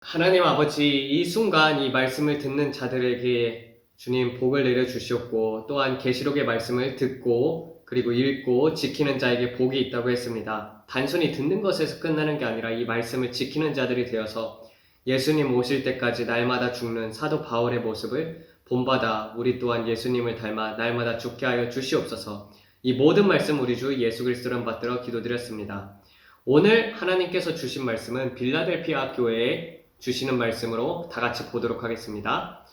하나님 아버지, 이 순간 이 말씀을 듣는 자들에게 주님 복을 내려주시옵고, 또한 계시록의 말씀을 듣고 그리고 읽고 지키는 자에게 복이 있다고 했습니다. 단순히 듣는 것에서 끝나는 게 아니라 이 말씀을 지키는 자들이 되어서 예수님 오실 때까지 날마다 죽는 사도 바울의 모습을 본받아 우리 또한 예수님을 닮아 날마다 죽게 하여 주시옵소서. 이 모든 말씀 우리 주 예수 그리스도를 받들어 기도드렸습니다. 오늘 하나님께서 주신 말씀은 빌라델피아 교회에 주시는 말씀으로 다 같이 보도록 하겠습니다.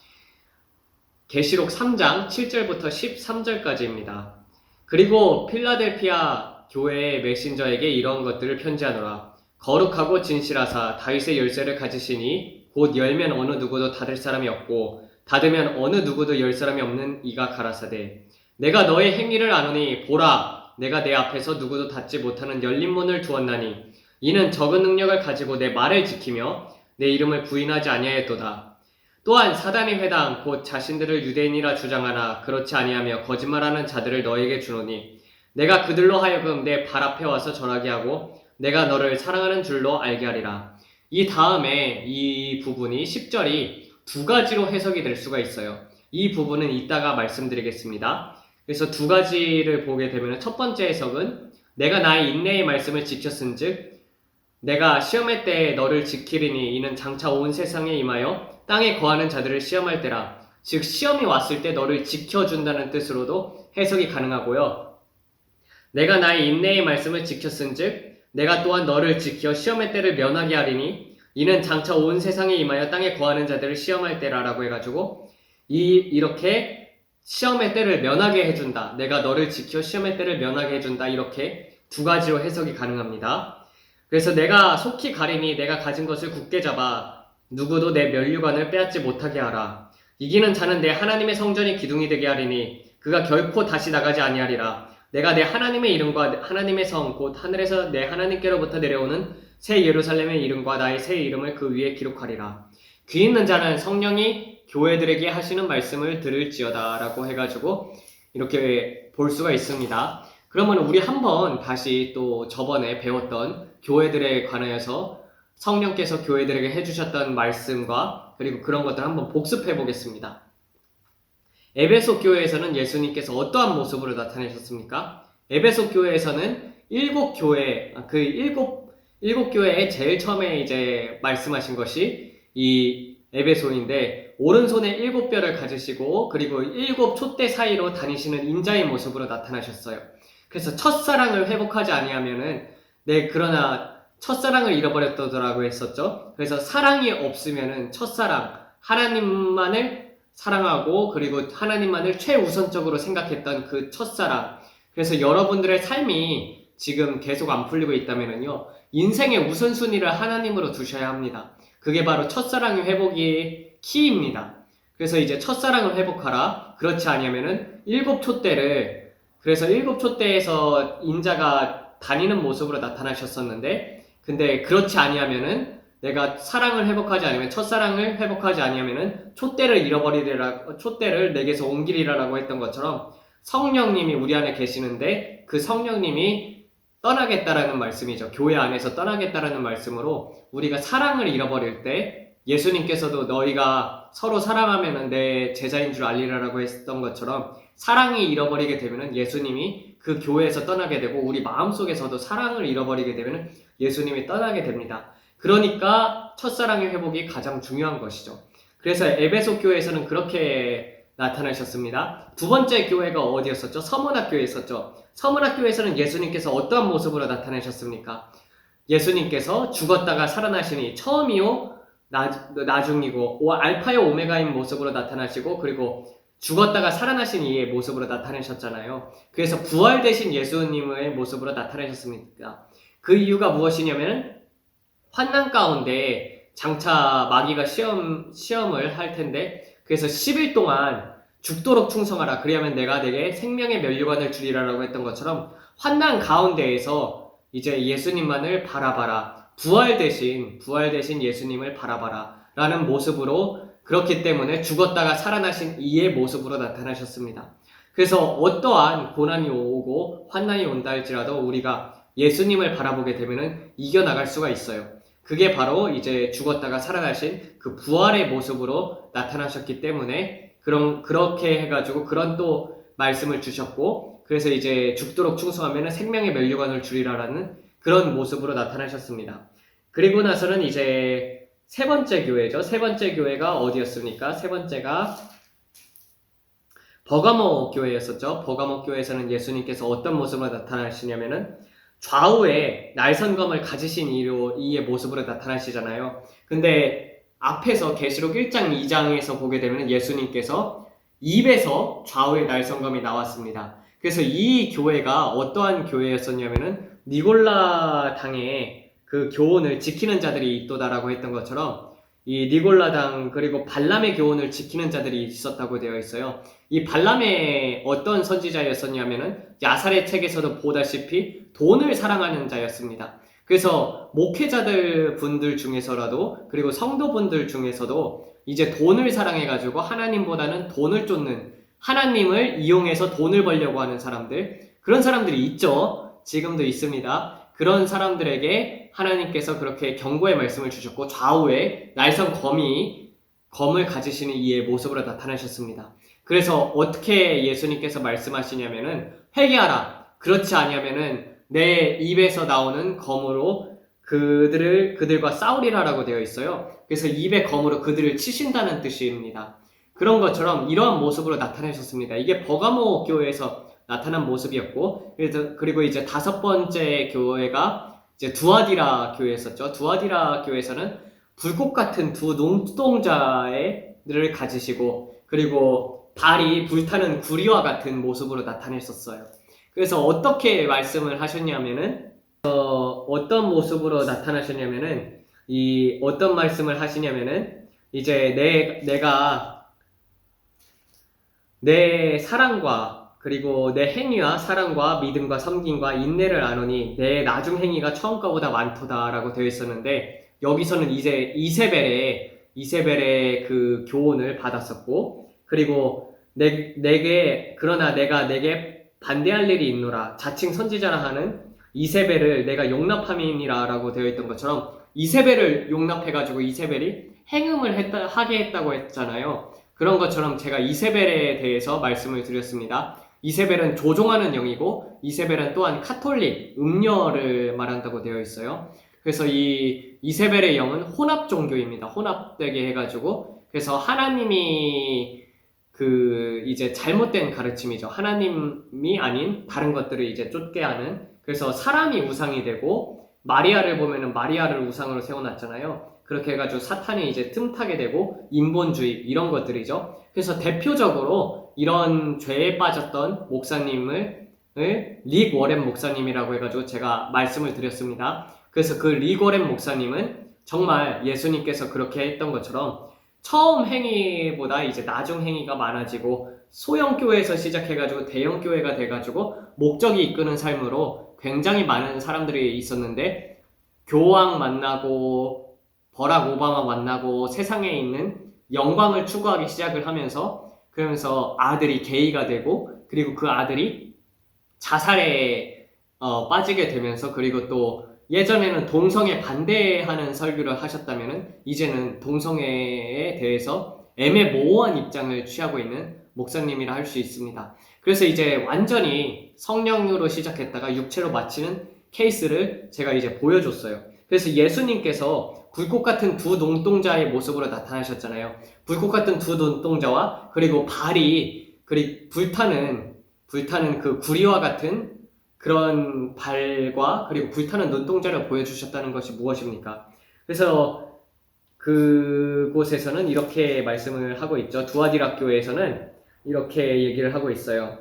계시록 3장 7절부터 13절까지입니다. 그리고 필라델피아 교회의 메신저에게 이런 것들을 편지하노라. 거룩하고 진실하사 다윗의 열쇠를 가지시니 곧 열면 어느 누구도 닫을 사람이 없고 닫으면 어느 누구도 열 사람이 없는 이가 가라사대 내가 너의 행위를 아노니 보라 내가 내 앞에서 누구도 닫지 못하는 열린 문을 두었나니 이는 적은 능력을 가지고 내 말을 지키며 내 이름을 부인하지 아니하였도다. 또한 사단의 회당 곧 자신들을 유대인이라 주장하나 그렇지 아니하며 거짓말하는 자들을 너에게 주노니 내가 그들로 하여금 내 발 앞에 와서 전하게 하고 내가 너를 사랑하는 줄로 알게 하리라. 이 다음에 이 부분이 10절이 두 가지로 해석이 될 수가 있어요. 이 부분은 이따가 말씀드리겠습니다. 그래서 두 가지를 보게 되면 첫 번째 해석은 내가 나의 인내의 말씀을 지켰은즉 내가 시험의 때에 너를 지키리니 이는 장차 온 세상에 임하여 땅에 거하는 자들을 시험할 때라. 즉 시험이 왔을 때 너를 지켜준다는 뜻으로도 해석이 가능하고요. 내가 나의 인내의 말씀을 지켰은즉 내가 또한 너를 지켜 시험의 때를 면하게 하리니 이는 장차 온 세상에 임하여 땅에 거하는 자들을 시험할 때라라고 해가지고 이렇게 시험의 때를 면하게 해준다. 내가 너를 지켜 시험의 때를 면하게 해준다. 이렇게 두 가지로 해석이 가능합니다. 그래서 내가 속히 가리니 내가 가진 것을 굳게 잡아 누구도 내 면류관을 빼앗지 못하게 하라. 이기는 자는 내 하나님의 성전이 기둥이 되게 하리니 그가 결코 다시 나가지 아니하리라. 내가 내 하나님의 이름과 하나님의 성 곧 하늘에서 내 하나님께로부터 내려오는 새 예루살렘의 이름과 나의 새 이름을 그 위에 기록하리라. 귀 있는 자는 성령이 교회들에게 하시는 말씀을 들을지어다 라고 해가지고 이렇게 볼 수가 있습니다. 그러면 우리 한번 다시 또 저번에 배웠던 교회들에 관하여서 성령께서 교회들에게 해주셨던 말씀과 그리고 그런 것들 한번 복습해 보겠습니다. 에베소 교회에서는 예수님께서 어떠한 모습으로 나타내셨습니까? 에베소 교회에서는 일곱 교회에 제일 처음에 이제 말씀하신 것이 이 에베소인데 오른손에 7뼈를 가지시고 그리고 7촛대 사이로 다니시는 인자의 모습으로 나타나셨어요. 그래서 첫사랑을 회복하지 아니하면은 그러나 첫사랑을 잃어버렸더라고 했었죠. 그래서 사랑이 없으면은 첫사랑 하나님만을 사랑하고 그리고 하나님만을 최우선적으로 생각했던 그 첫사랑. 그래서 여러분들의 삶이 지금 계속 안 풀리고 있다면은요, 인생의 우선순위를 하나님으로 두셔야 합니다. 그게 바로 첫사랑의 회복이 키입니다. 그래서 이제 첫사랑을 회복하라. 그렇지 않으면은 7촛대를 그래서 7촛대에서 인자가 다니는 모습으로 나타나셨었는데 근데 그렇지 아니하면은 내가 사랑을 회복하지 않으면 첫사랑을 회복하지 아니하면은 촛대를 내게서 옮기리라라고 했던 것처럼 성령님이 우리 안에 계시는데 그 성령님이 떠나겠다라는 말씀이죠. 교회 안에서 떠나겠다라는 말씀으로 우리가 사랑을 잃어버릴 때 예수님께서도 너희가 서로 사랑하면 내 제자인 줄 알리라라고 했던 것처럼 사랑이 잃어버리게 되면 예수님이 그 교회에서 떠나게 되고 우리 마음속에서도 사랑을 잃어버리게 되면 예수님이 떠나게 됩니다. 그러니까 첫사랑의 회복이 가장 중요한 것이죠. 그래서 에베소 교회에서는 그렇게 나타나셨습니다. 두 번째 교회가 어디였었죠? 서문학교였었죠. 서문학교에서는 예수님께서 어떠한 모습으로 나타나셨습니까? 예수님께서 죽었다가 살아나시니 처음이요 나중이고 알파요 오메가인 모습으로 나타나시고 그리고 죽었다가 살아나신 이의 모습으로 나타내셨잖아요. 그래서 부활되신 예수님의 모습으로 나타내셨습니다. 그 이유가 무엇이냐면 환난 가운데 장차 마귀가 시험을 할 텐데 그래서 10일 동안 죽도록 충성하라. 그리하면 내가 내게 생명의 면류관을 주리라라고 했던 것처럼 환난 가운데에서 이제 예수님만을 바라봐라. 부활되신 예수님을 바라봐라. 라는 모습으로 그렇기 때문에 죽었다가 살아나신 이의 모습으로 나타나셨습니다. 그래서 어떠한 고난이 오고 환난이 온다 할지라도 우리가 예수님을 바라보게 되면 이겨나갈 수가 있어요. 그게 바로 이제 죽었다가 살아나신 그 부활의 모습으로 나타나셨기 때문에 그렇게 해가지고 그런 또 말씀을 주셨고, 그래서 이제 죽도록 충성하면 생명의 면류관을 주리라라는 그런 모습으로 나타나셨습니다. 그리고 나서는 이제 세 번째 교회죠. 세 번째 교회가 어디였습니까? 세 번째가 버가모 교회였었죠. 버가모 교회에서는 예수님께서 어떤 모습으로 나타나시냐면은 좌우에 날선검을 가지신 이의 모습으로 나타나시잖아요. 근데 앞에서 계시록 1장, 2장에서 보게 되면 예수님께서 입에서 좌우에 날선검이 나왔습니다. 그래서 이 교회가 어떠한 교회였었냐면은 니골라 당의 그 교훈을 지키는 자들이 있도다라고 했던 것처럼 이 니골라당 그리고 발람의 교훈을 지키는 자들이 있었다고 되어 있어요. 이 발람의 어떤 선지자였었냐면은 야살의 책에서도 보다시피 돈을 사랑하는 자였습니다. 그래서 목회자들 분들 중에서라도 그리고 성도분들 중에서도 이제 돈을 사랑해가지고 하나님보다는 돈을 쫓는, 하나님을 이용해서 돈을 벌려고 하는 사람들, 그런 사람들이 있죠. 지금도 있습니다. 그런 사람들에게 하나님께서 그렇게 경고의 말씀을 주셨고 좌우에 날선 검을 가지시는 이의 모습으로 나타나셨습니다. 그래서 어떻게 예수님께서 말씀하시냐면은 회개하라. 그렇지 않으면은 내 입에서 나오는 검으로 그들과 싸우리라라고 되어 있어요. 그래서 입의 검으로 그들을 치신다는 뜻입니다. 그런 것처럼 이러한 모습으로 나타나셨습니다. 이게 버가모 교회에서 나타난 모습이었고, 그리고 이제 다섯 번째 교회가 이제 두아디라 교회였었죠. 두아디라 교회에서는 불꽃 같은 두 눈동자를 가지시고, 그리고 발이 불타는 구리와 같은 모습으로 나타냈었어요. 그래서 어떻게 말씀을 하셨냐면은, 어떤 모습으로 나타나셨냐면은, 어떤 말씀을 하시냐면은, 이제 내가 내 사랑과 그리고 내 행위와 사랑과 믿음과 섬김과 인내를 아노니 내 나중 행위가 처음 거보다 많도다라고 되어 있었는데, 여기서는 이제 이세벨의 그 교훈을 받았었고, 그리고 그러나 내가 내게 반대할 일이 있노라, 자칭 선지자라 하는 이세벨을 내가 용납함이니라 라고 되어 있던 것처럼, 이세벨을 용납해가지고 이세벨이 행음을 하게 했다고 했잖아요. 그런 것처럼 제가 이세벨에 대해서 말씀을 드렸습니다. 이세벨은 조종하는 영이고, 이세벨은 또한 카톨릭, 음녀를 말한다고 되어 있어요. 그래서 이 이세벨의 영은 혼합 종교입니다. 혼합되게 해가지고, 그래서 하나님이 이제 잘못된 가르침이죠. 하나님이 아닌 다른 것들을 이제 쫓게 하는, 그래서 사람이 우상이 되고, 마리아를 보면은 마리아를 우상으로 세워놨잖아요. 그렇게 해가지고 사탄이 이제 틈타게 되고, 인본주의, 이런 것들이죠. 그래서 대표적으로 이런 죄에 빠졌던 목사님을 릭 워렌 목사님이라고 해가지고 제가 말씀을 드렸습니다. 그래서 그 릭 워렌 목사님은 정말 예수님께서 그렇게 했던 것처럼 처음 행위보다 이제 나중 행위가 많아지고, 소형교회에서 시작해가지고 대형교회가 돼가지고 목적이 이끄는 삶으로 굉장히 많은 사람들이 있었는데, 교황 만나고 버락 오바마 만나고 세상에 있는 영광을 추구하기 시작을 하면서, 그러면서 아들이 게이가 되고, 그리고 그 아들이 자살에 빠지게 되면서, 그리고 또 예전에는 동성애 반대하는 설교를 하셨다면은 이제는 동성애에 대해서 애매모호한 입장을 취하고 있는 목사님이라 할 수 있습니다. 그래서 이제 완전히 성령으로 시작했다가 육체로 마치는 케이스를 제가 이제 보여줬어요. 그래서 예수님께서 불꽃 같은 두 눈동자의 모습으로 나타나셨잖아요. 불꽃 같은 두 눈동자와 그리고 발이 불타는 그 구리와 같은 그런 발과 그리고 불타는 눈동자를 보여주셨다는 것이 무엇입니까? 그래서 그곳에서는 이렇게 말씀을 하고 있죠. 두아디라 교회에서는 이렇게 얘기를 하고 있어요.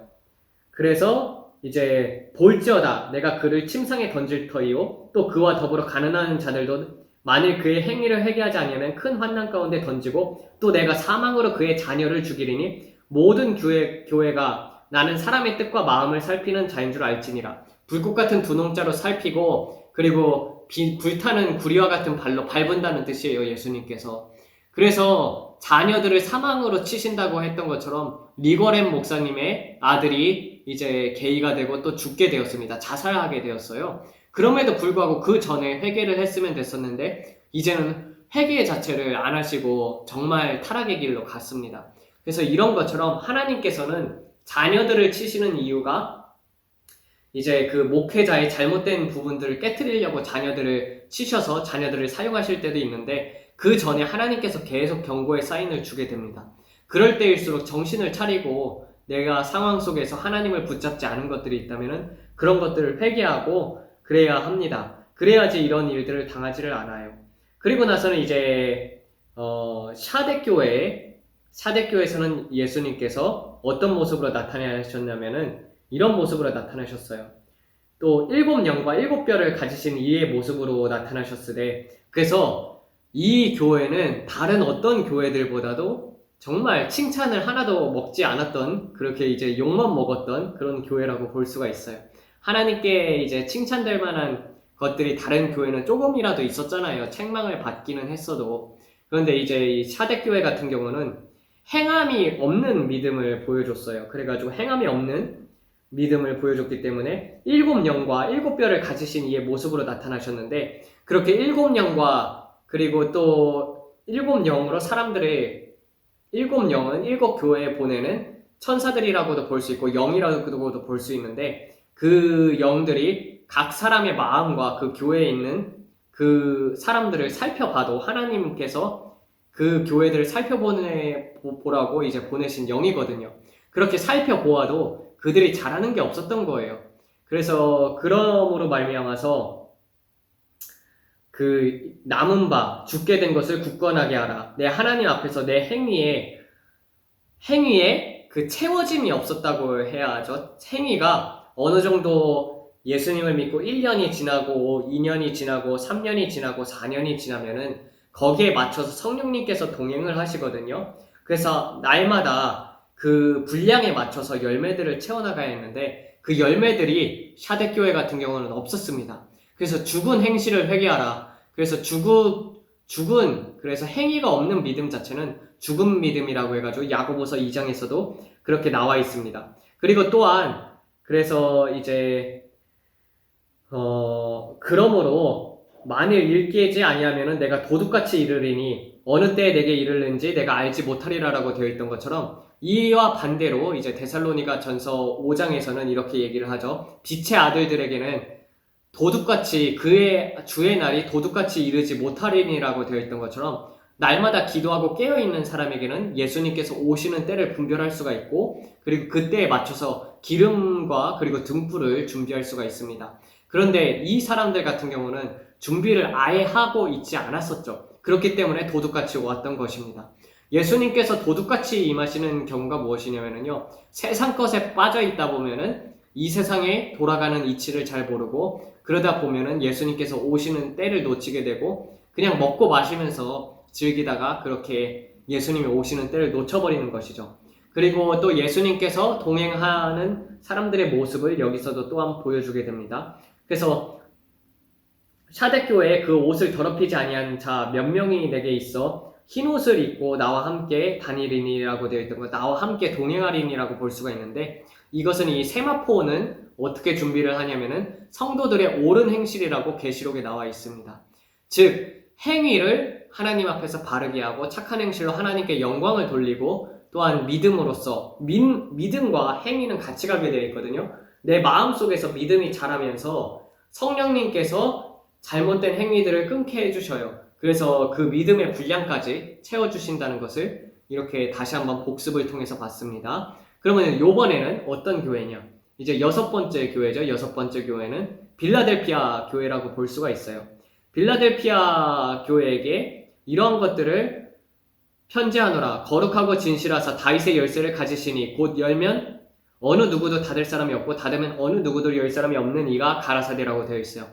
그래서 이제 볼지어다 내가 그를 침상에 던질 터이요 또 그와 더불어 가난한 자들도 만일 그의 행위를 회개하지 아니하면 큰 환난 가운데 던지고, 또 내가 사망으로 그의 자녀를 죽이리니 모든 교회가 나는 사람의 뜻과 마음을 살피는 자인 줄 알지니라. 불꽃 같은 두 눈자로 살피고, 그리고 불타는 구리와 같은 발로 밟은다는 뜻이에요, 예수님께서. 그래서 자녀들을 사망으로 치신다고 했던 것처럼 리거렘 목사님의 아들이 이제 게이가 되고 또 죽게 되었습니다. 자살하게 되었어요. 그럼에도 불구하고 그 전에 회개를 했으면 됐었는데 이제는 회개 자체를 안 하시고 정말 타락의 길로 갔습니다. 그래서 이런 것처럼 하나님께서는 자녀들을 치시는 이유가 이제 그 목회자의 잘못된 부분들을 깨트리려고 자녀들을 치셔서 자녀들을 사용하실 때도 있는데 그 전에 하나님께서 계속 경고의 사인을 주게 됩니다. 그럴 때일수록 정신을 차리고 내가 상황 속에서 하나님을 붙잡지 않은 것들이 있다면 그런 것들을 회개하고 그래야 합니다. 그래야지 이런 일들을 당하지를 않아요. 그리고 나서는 이제 샤댓교회에서는 예수님께서 어떤 모습으로 나타나셨냐면은 이런 모습으로 나타나셨어요. 또 7영과 7뼈를 가지신 이의 모습으로 나타나셨으되 그래서 이 교회는 다른 어떤 교회들보다도 정말 칭찬을 하나도 먹지 않았던 그렇게 이제 욕만 먹었던 그런 교회라고 볼 수가 있어요. 하나님께 이제 칭찬될 만한 것들이 다른 교회는 조금이라도 있었잖아요. 책망을 받기는 했어도. 그런데 이제 이 샤댓교회 같은 경우는 행함이 없는 믿음을 보여줬어요. 그래가지고 행함이 없는 믿음을 보여줬기 때문에 7영과 7뼈를 가지신 이의 모습으로 나타나셨는데 그렇게 7영과 그리고 또 7영으로 사람들의 7영은 7교회에 보내는 천사들이라고도 볼 수 있고 영이라고도 볼 수 있는데 그 영들이 각 사람의 마음과 그 교회에 있는 그 사람들을 살펴봐도 하나님께서 그 교회들을 살펴보라고 이제 보내신 영이거든요. 그렇게 살펴보아도 그들이 잘하는 게 없었던 거예요. 그래서 그러므로 말미암아서 그 남은 바 죽게 된 것을 굳건하게 하라. 내 하나님 앞에서 내 행위에 그 채워짐이 없었다고 해야 하죠. 행위가 어느 정도 예수님을 믿고 1년이 지나고 2년이 지나고 3년이 지나고 4년이 지나면은 거기에 맞춰서 성령님께서 동행을 하시거든요. 그래서 날마다 그 분량에 맞춰서 열매들을 채워나가야 했는데 그 열매들이 샤댓교회 같은 경우는 없었습니다. 그래서 죽은 행실을 회개하라. 그래서 그래서 행위가 없는 믿음 자체는 죽은 믿음이라고 해가지고 야고보서 2장에서도 그렇게 나와 있습니다. 그리고 또한 그래서 이제 그러므로 만일 일깨지 아니하면은 내가 도둑같이 이르리니 어느 때에 내게 이르는지 내가 알지 못하리라라고 되어 있던 것처럼 이와 반대로 이제 데살로니가 전서 5장에서는 이렇게 얘기를 하죠. 빛의 아들들에게는 도둑같이 그의 주의 날이 도둑같이 이르지 못하리니라고 되어 있던 것처럼 날마다 기도하고 깨어있는 사람에게는 예수님께서 오시는 때를 분별할 수가 있고 그리고 그때에 맞춰서 기름과 그리고 등불을 준비할 수가 있습니다. 그런데 이 사람들 같은 경우는 준비를 아예 하고 있지 않았었죠. 그렇기 때문에 도둑같이 왔던 것입니다. 예수님께서 도둑같이 임하시는 경우가 무엇이냐면요. 세상 것에 빠져 있다 보면은 이 세상에 돌아가는 이치를 잘 모르고 그러다 보면은 예수님께서 오시는 때를 놓치게 되고 그냥 먹고 마시면서 즐기다가 그렇게 예수님이 오시는 때를 놓쳐버리는 것이죠. 그리고 또 예수님께서 동행하는 사람들의 모습을 여기서도 또한 보여주게 됩니다. 그래서 샤댓교회에 그 옷을 더럽히지 아니한 자 몇 명이 내게 있어 흰 옷을 입고 나와 함께 다니리니라고 되어 있던 것, 나와 함께 동행하리니라고 볼 수가 있는데 이것은 이 세마포는 어떻게 준비를 하냐면은 성도들의 옳은 행실이라고 계시록에 나와 있습니다. 즉 행위를 하나님 앞에서 바르게 하고 착한 행실로 하나님께 영광을 돌리고 또한 믿음으로써 믿음과 행위는 같이 가게 되어 있거든요. 내 마음속에서 믿음이 자라면서 성령님께서 잘못된 행위들을 끊게 해주셔요. 그래서 그 믿음의 분량까지 채워주신다는 것을 이렇게 다시 한번 복습을 통해서 봤습니다. 그러면 요번에는 어떤 교회냐? 이제 6번째 교회죠. 6번째 교회는 빌라델피아 교회라고 볼 수가 있어요. 빌라델피아 교회에게 이러한 것들을 편지하노라. 거룩하고 진실하사 다윗의 열쇠를 가지시니 곧 열면 어느 누구도 닫을 사람이 없고 닫으면 어느 누구도 열 사람이 없는 이가 가라사대라고 되어 있어요.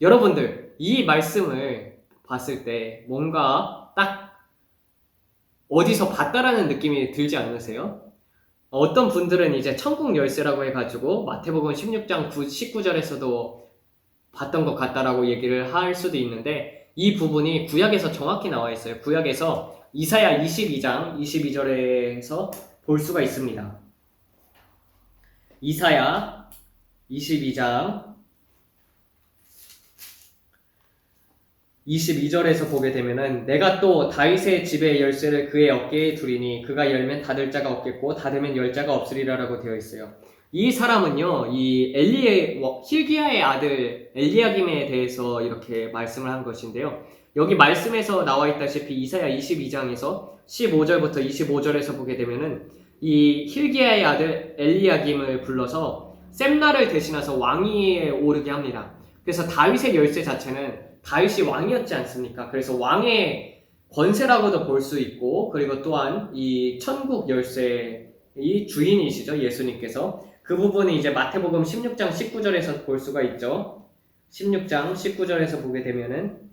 여러분들 이 말씀을 봤을 때 뭔가 딱 어디서 봤다라는 느낌이 들지 않으세요? 어떤 분들은 이제 천국 열쇠라고 해가지고 마태복음 16장 19절에서도 봤던 것 같다라고 얘기를 할 수도 있는데 이 부분이 구약에서 정확히 나와 있어요. 구약에서 이사야 22장 22절에서 볼 수가 있습니다. 이사야 22장 22절에서 보게 되면은 내가 또 다윗의 집의 열쇠를 그의 어깨에 두리니 그가 열면 닫을 자가 없겠고 닫으면 열 자가 없으리라라고 되어 있어요. 이 사람은요, 이 힐기야의 아들 엘리야김에 대해서 이렇게 말씀을 한 것인데요. 여기 말씀에서 나와 있다시피 이사야 22장에서 15절부터 25절에서 보게 되면은 이 힐기야의 아들 엘리야김을 불러서 셈나를 대신해서 왕위에 오르게 합니다. 그래서 다윗의 열쇠 자체는 다윗이 왕이었지 않습니까? 그래서 왕의 권세라고도 볼 수 있고, 그리고 또한 이 천국 열쇠의 주인이시죠, 예수님께서. 그 부분이 이제 마태복음 16장 19절에서 볼 수가 있죠. 16장 19절에서 보게 되면은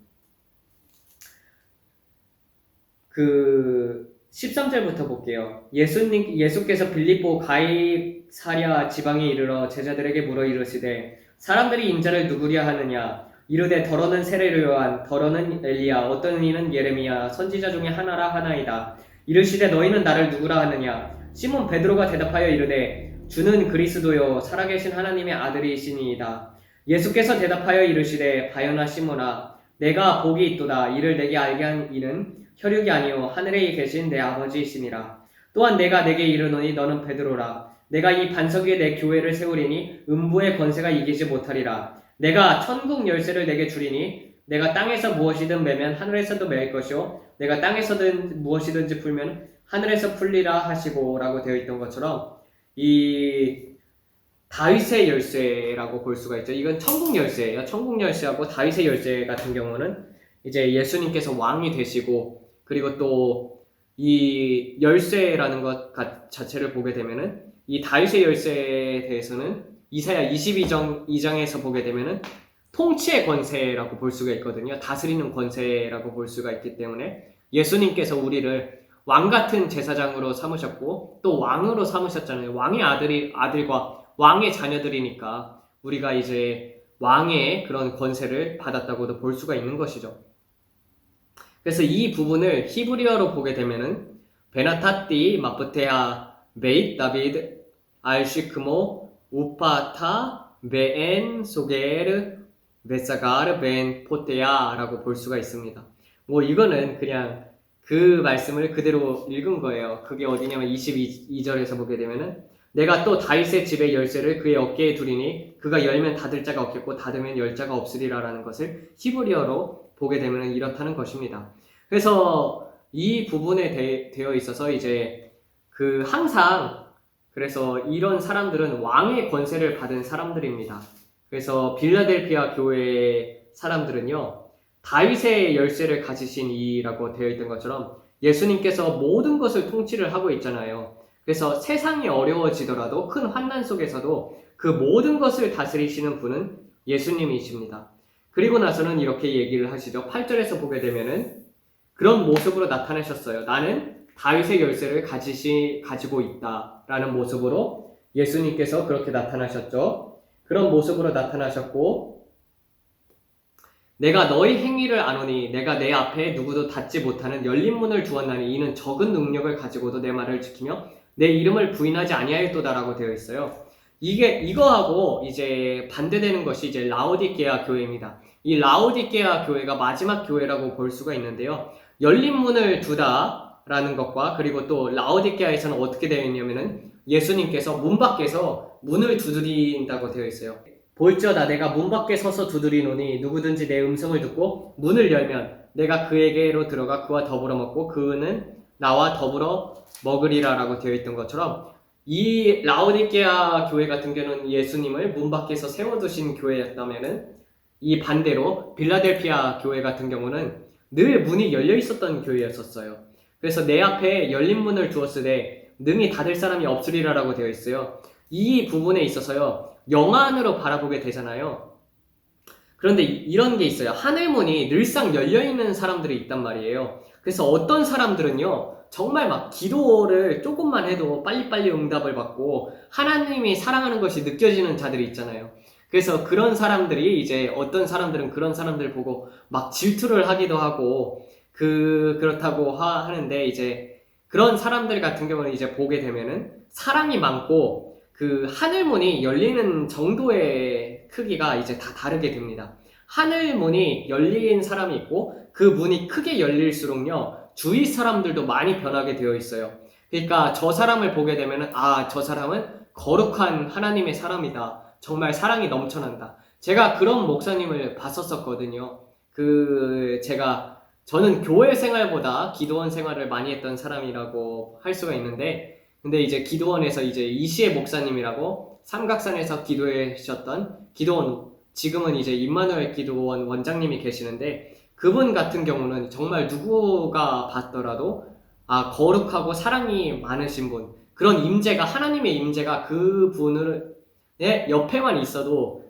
그 13절부터 볼게요. 예수께서 빌립보 가이사랴 지방에 이르러 제자들에게 물어 이르시되 사람들이 인자를 누구랴 하느냐 이르되 더러는 세례를 요한 더러는 엘리야 어떤 이는 예레미야 선지자 중에 하나라 하나이다. 이르시되 너희는 나를 누구라 하느냐 시몬 베드로가 대답하여 이르되 주는 그리스도요 살아계신 하나님의 아들이시니이다. 예수께서 대답하여 이르시되 바요나 시몬아 내가 복이 있도다. 이를 내게 알게 한 이는 혈육이 아니요 하늘에 계신 내 아버지이시니라. 또한 내가 내게 이르노니 너는 베드로라. 내가 이 반석 위에 내 교회를 세우리니 음부의 권세가 이기지 못하리라. 내가 천국 열쇠를 내게 주리니 내가 땅에서 무엇이든 매면 하늘에서도 매일 것이요 내가 땅에서든 무엇이든지 풀면 하늘에서 풀리라 하시고 라고 되어 있던 것처럼 이 다윗의 열쇠라고 볼 수가 있죠. 이건 천국 열쇠예요. 천국 열쇠하고 다윗의 열쇠 같은 경우는 이제 예수님께서 왕이 되시고 그리고 또 이 열쇠라는 것 자체를 보게 되면은 이 다윗의 열쇠에 대해서는 이사야 22장에서 보게 되면은 통치의 권세라고 볼 수가 있거든요. 다스리는 권세라고 볼 수가 있기 때문에 예수님께서 우리를 왕 같은 제사장으로 삼으셨고 또 왕으로 삼으셨잖아요. 왕의 아들과 왕의 자녀들이니까 우리가 이제 왕의 그런 권세를 받았다고도 볼 수가 있는 것이죠. 그래서 이 부분을 히브리어로 보게 되면은 베나타띠 마프테아 베잇 다비드 알시크모 우파타 베엔 소게르 베사가르 벤 포테야라고 볼 수가 있습니다. 뭐 이거는 그냥 그 말씀을 그대로 읽은 거예요. 그게 어디냐면 22절에서 보게 되면은 내가 또 다윗의 집의 열쇠를 그의 어깨에 두리니 그가 열면 닫을 자가 없겠고 닫으면 열 자가 없으리라라는 것을 히브리어로 보게 되면 이렇다는 것입니다. 그래서 이 부분에 되어 있어서 이제 그 항상 그래서 이런 사람들은 왕의 권세를 받은 사람들입니다. 그래서 빌라델피아 교회 사람들은요 다윗의 열쇠를 가지신 이라고 되어 있던 것처럼 예수님께서 모든 것을 통치를 하고 있잖아요. 그래서 세상이 어려워지더라도 큰 환난 속에서도 그 모든 것을 다스리시는 분은 예수님이십니다. 그리고 나서는 이렇게 얘기를 하시죠. 8절에서 보게 되면은 그런 모습으로 나타나셨어요. 나는 다윗의 열쇠를 가지고 있다 라는 모습으로 예수님께서 그렇게 나타나셨죠. 그런 모습으로 나타나셨고 내가 너희 행위를 아노니 내가 내 앞에 누구도 닫지 못하는 열린 문을 두었나니 이는 적은 능력을 가지고도 내 말을 지키며 내 이름을 부인하지 아니하였도다라고 되어 있어요. 이거하고 이제 반대되는 것이 이제 라오디게아 교회입니다. 이 라오디게아 교회가 마지막 교회라고 볼 수가 있는데요. 열린 문을 두다라는 것과 그리고 또 라오디게아에서는 어떻게 되어 있냐면은 예수님께서 문 밖에서 문을 두드린다고 되어 있어요. 볼지어다 내가 문 밖에 서서 두드리노니 누구든지 내 음성을 듣고 문을 열면 내가 그에게로 들어가 그와 더불어 먹고 그는 나와 더불어 먹으리라라고 되어 있던 것처럼 이 라오디게아 교회 같은 경우는 예수님을 문 밖에서 세워두신 교회였다면은 이 반대로 빌라델피아 교회 같은 경우는 늘 문이 열려 있었던 교회였었어요. 그래서 내 앞에 열린 문을 두었으되 능히 닫을 사람이 없으리라라고 되어 있어요. 이 부분에 있어서요 영안으로 바라보게 되잖아요. 그런데 이런 게 있어요. 하늘문이 늘상 열려있는 사람들이 있단 말이에요. 그래서 어떤 사람들은요 정말 막 기도를 조금만 해도 빨리빨리 응답을 받고 하나님이 사랑하는 것이 느껴지는 자들이 있잖아요. 그래서 그런 사람들이 이제 어떤 사람들은 그런 사람들 보고 막 질투를 하기도 하고 그렇다고 하는데 이제 그런 사람들 같은 경우는 이제 보게 되면은 사랑이 많고 그 하늘문이 열리는 정도의 크기가 이제 다 다르게 됩니다. 하늘 문이 열린 사람이 있고 그 문이 크게 열릴수록요 주위 사람들도 많이 변하게 되어 있어요. 그러니까 저 사람을 보게 되면은 저 사람은 거룩한 하나님의 사람이다. 정말 사랑이 넘쳐난다. 제가 그런 목사님을 봤었거든요. 저는 교회 생활보다 기도원 생활을 많이 했던 사람이라고 할 수가 있는데, 근데 이제 기도원에서 이제 이시애 목사님이라고 삼각산에서 기도하셨던 기도원, 지금은 이제 임마누엘 기도원 원장님이 계시는데, 그분 같은 경우는 정말 누구가 봤더라도 거룩하고 사랑이 많으신 분, 그런 임재가, 하나님의 임재가 그분의 옆에만 있어도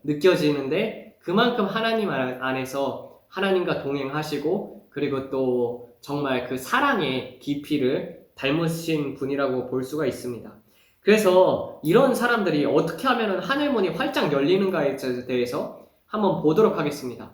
느껴지는데 그만큼 하나님 안에서 하나님과 동행하시고, 그리고 또 정말 그 사랑의 깊이를 닮으신 분이라고 볼 수가 있습니다. 그래서 이런 사람들이 어떻게 하면 하늘문이 활짝 열리는가에 대해서 한번 보도록 하겠습니다.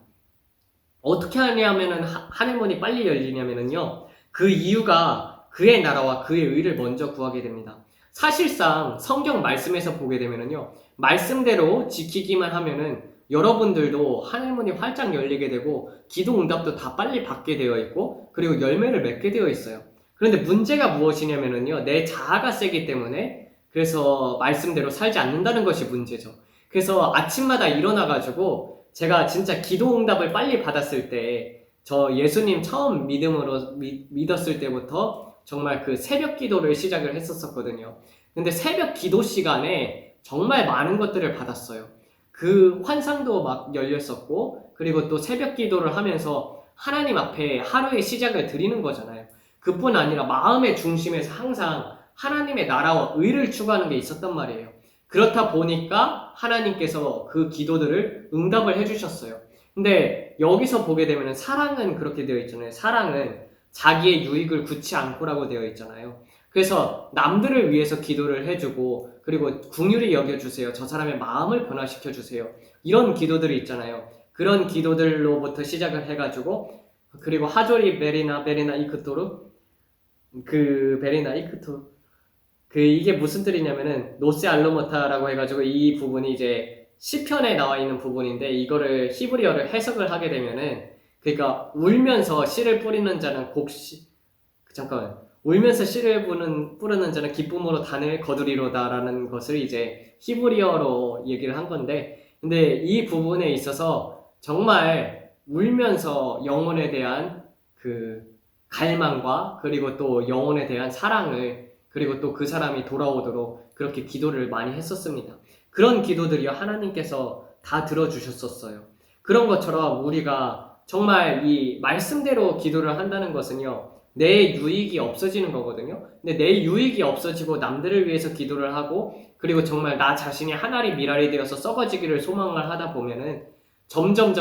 어떻게 하냐면은 하늘문이 빨리 열리냐면은요, 그 이유가 그의 나라와 그의 의를 먼저 구하게 됩니다. 사실상 성경 말씀에서 보게 되면은요, 말씀대로 지키기만 하면은 여러분들도 하늘문이 활짝 열리게 되고 기도 응답도 다 빨리 받게 되어 있고, 그리고 열매를 맺게 되어 있어요. 그런데 문제가 무엇이냐면은요, 내 자아가 세기 때문에 그래서 말씀대로 살지 않는다는 것이 문제죠. 그래서 아침마다 일어나가지고 제가 진짜 기도 응답을 빨리 받았을 때, 저 예수님 처음 믿었을 때부터 정말 그 새벽 기도를 시작을 했었거든요. 근데 새벽 기도 시간에 정말 많은 것들을 받았어요. 그 환상도 막 열렸었고, 그리고 또 새벽 기도를 하면서 하나님 앞에 하루의 시작을 드리는 거잖아요. 그뿐 아니라 마음의 중심에서 항상 하나님의 나라와 의를 추구하는 게 있었단 말이에요. 그렇다 보니까 하나님께서 그 기도들을 응답을 해주셨어요. 근데 여기서 보게 되면 사랑은 그렇게 되어 있잖아요. 사랑은 자기의 유익을 굳지 않고라고 되어 있잖아요. 그래서 남들을 위해서 기도를 해주고, 그리고 긍휼히 여겨주세요. 저 사람의 마음을 변화시켜주세요. 이런 기도들이 있잖아요. 그런 기도들로부터 시작을 해가지고, 그리고 하조리 베리나 이크토르, 베리나 이크토르, 이게 무슨 뜻이냐면은 노세 알로모타라고 해가지고, 이 부분이 이제 시편에 나와 있는 부분인데, 이거를 히브리어를 해석을 하게 되면은, 그러니까 울면서 씨를 뿌리는 자는 울면서 씨를 뿌리는 자는 기쁨으로 단을 거두리로다라는 것을 이제 히브리어로 얘기를 한 건데, 근데 이 부분에 있어서 정말 울면서 영혼에 대한 그 갈망과, 그리고 또 영혼에 대한 사랑을, 그리고 또 그 사람이 돌아오도록 그렇게 기도를 많이 했었습니다. 그런 기도들이요, 하나님께서 다 들어주셨었어요. 그런 것처럼 우리가 정말 이 말씀대로 기도를 한다는 것은요, 내 유익이 없어지는 거거든요. 근데 내 유익이 없어지고 남들을 위해서 기도를 하고, 그리고 정말 나 자신이 하나리 미랄이 되어서 썩어지기를 소망을 하다 보면은 점점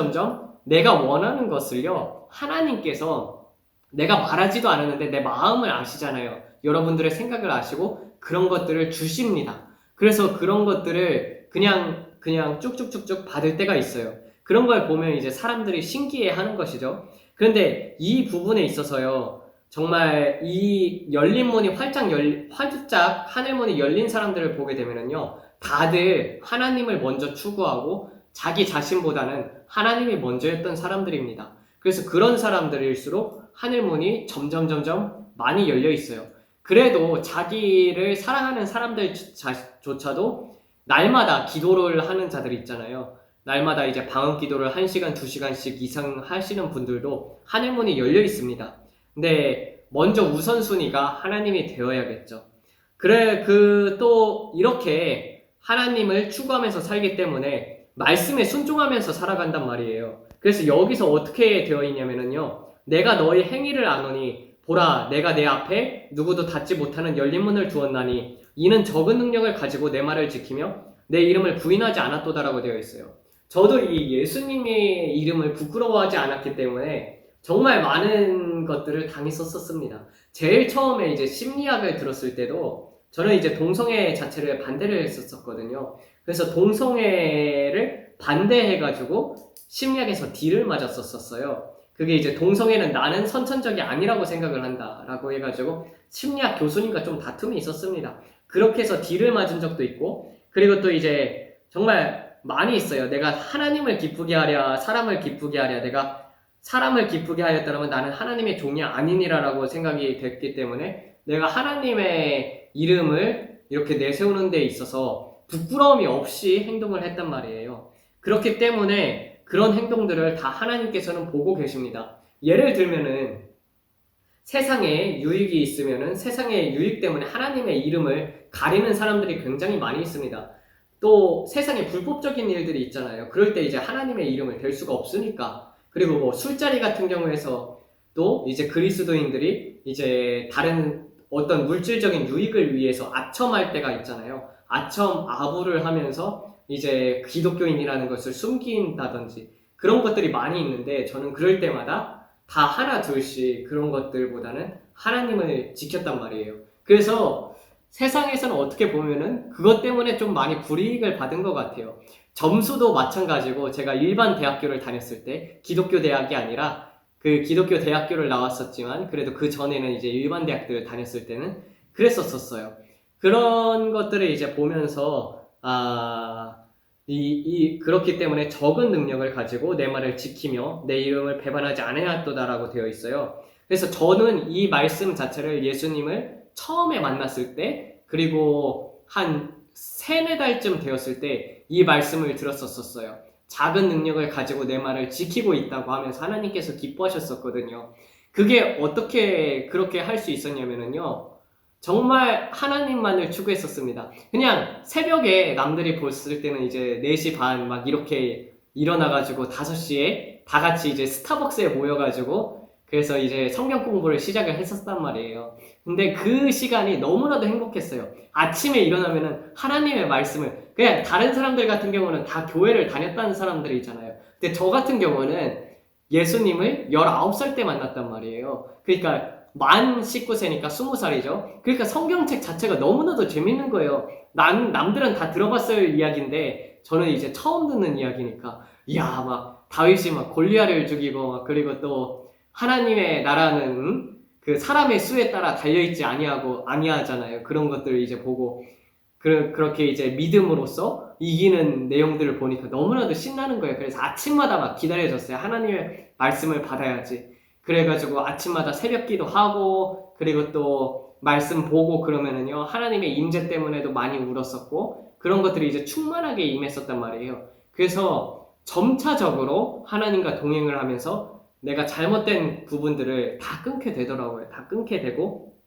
내가 원하는 것을요, 하나님께서, 내가 말하지도 않았는데 내 마음을 아시잖아요. 여러분들의 생각을 아시고 그런 것들을 주십니다. 그래서 그런 것들을 그냥 쭉쭉쭉쭉 받을 때가 있어요. 그런 걸 보면 이제 사람들이 신기해 하는 것이죠. 그런데 이 부분에 있어서요, 정말 이 열린 문이 활짝 하늘문이 열린 사람들을 보게 되면은요, 다들 하나님을 먼저 추구하고 자기 자신보다는 하나님이 먼저였던 사람들입니다. 그래서 그런 사람들일수록 하늘문이 점점 많이 열려 있어요. 그래도 자기를 사랑하는 사람들조차도 날마다 기도를 하는 자들이 있잖아요. 날마다 이제 방언 기도를 1시간, 2시간씩 이상 하시는 분들도 하늘문이 열려 있습니다. 근데 먼저 우선순위가 하나님이 되어야겠죠. 또 이렇게 하나님을 추구하면서 살기 때문에 말씀에 순종하면서 살아간단 말이에요. 그래서 여기서 어떻게 되어 있냐면요, 내가 너의 행위를 아노니 보라, 내가 내 앞에 누구도 닫지 못하는 열린 문을 두었나니 이는 적은 능력을 가지고 내 말을 지키며 내 이름을 부인하지 않았도다라고 되어 있어요. 저도 이 예수님의 이름을 부끄러워하지 않았기 때문에 정말 많은 것들을 당했었습니다. 제일 처음에 이제 심리학을 들었을 때도 저는 이제 동성애 자체를 반대를 했었거든요. 그래서 동성애를 반대해가지고 심리학에서 D를 맞았었어요. 그게 이제 동성애는 나는 선천적이 아니라고 생각을 한다라고 해가지고 심리학 교수님과 좀 다툼이 있었습니다. 그렇게 해서 D를 맞은 적도 있고, 그리고 또 이제 정말 많이 있어요. 내가 하나님을 기쁘게 하랴, 사람을 기쁘게 하랴. 내가 사람을 기쁘게 하였다면 나는 하나님의 종이 아니니라라고 생각이 됐기 때문에 내가 하나님의 이름을 이렇게 내세우는 데 있어서 부끄러움이 없이 행동을 했단 말이에요. 그렇기 때문에 그런 행동들을 다 하나님께서는 보고 계십니다. 예를 들면은 세상에 유익이 있으면은 세상의 유익 때문에 하나님의 이름을 가리는 사람들이 굉장히 많이 있습니다. 또 세상에 불법적인 일들이 있잖아요. 그럴 때 이제 하나님의 이름을 댈 수가 없으니까. 그리고 뭐 술자리 같은 경우에서 또 이제 그리스도인들이 이제 다른 어떤 물질적인 유익을 위해서 아첨할 때가 있잖아요. 아첨 아부를 하면서 이제 기독교인이라는 것을 숨긴다든지 그런 것들이 많이 있는데 저는 그럴 때마다 다 하나 둘씩 그런 것들보다는 하나님을 지켰단 말이에요. 그래서 세상에서는 어떻게 보면은 그것 때문에 좀 많이 불이익을 받은 것 같아요. 점수도 마찬가지고 제가 일반 대학교를 다녔을 때 기독교 대학이 아니라 그 기독교 대학교를 나왔었지만 그래도 그 전에는 이제 일반 대학들을 다녔을 때는 그랬었어요. 그런 것들을 이제 보면서 그렇기 때문에 적은 능력을 가지고 내 말을 지키며 내 이름을 배반하지 않아야도다라고 되어 있어요. 그래서 저는 이 말씀 자체를 예수님을 처음에 만났을 때 그리고 한 3-4달쯤 되었을 때 이 말씀을 들었었어요. 작은 능력을 가지고 내 말을 지키고 있다고 하면서 하나님께서 기뻐하셨었거든요. 그게 어떻게 그렇게 할 수 있었냐면요. 정말 하나님만을 추구했었습니다. 그냥 새벽에 남들이 봤을 때는 이제 4시 반 막 이렇게 일어나가지고 5시에 다 같이 이제 스타벅스에 모여가지고 그래서 이제 성경 공부를 시작을 했었단 말이에요. 근데 그 시간이 너무나도 행복했어요. 아침에 일어나면은 하나님의 말씀을 그냥 다른 사람들 같은 경우는 다 교회를 다녔다는 사람들이 있잖아요. 근데 저 같은 경우는 예수님을 19살 때 만났단 말이에요. 그러니까 만 19세니까 20살이죠. 그러니까 성경책 자체가 너무나도 재밌는 거예요. 남들은 다 들어봤을 이야기인데 저는 이제 처음 듣는 이야기니까 이야 막 다윗이 막 골리앗을 죽이고 막 그리고 또 하나님의 나라는 그 사람의 수에 따라 달려있지 아니하잖아요. 그런 것들을 이제 보고 그렇게 이제 믿음으로써 이기는 내용들을 보니까 너무나도 신나는 거예요. 그래서 아침마다 막 기다려졌어요. 하나님의 말씀을 받아야지. 그래가지고 아침마다 새벽기도 하고 그리고 또 말씀 보고 그러면은요 하나님의 임재 때문에도 많이 울었었고 그런 것들이 이제 충만하게 임했었단 말이에요. 그래서 점차적으로 하나님과 동행을 하면서 내가 잘못된 부분들을 다 끊게 되더라고요. 다 끊게 되고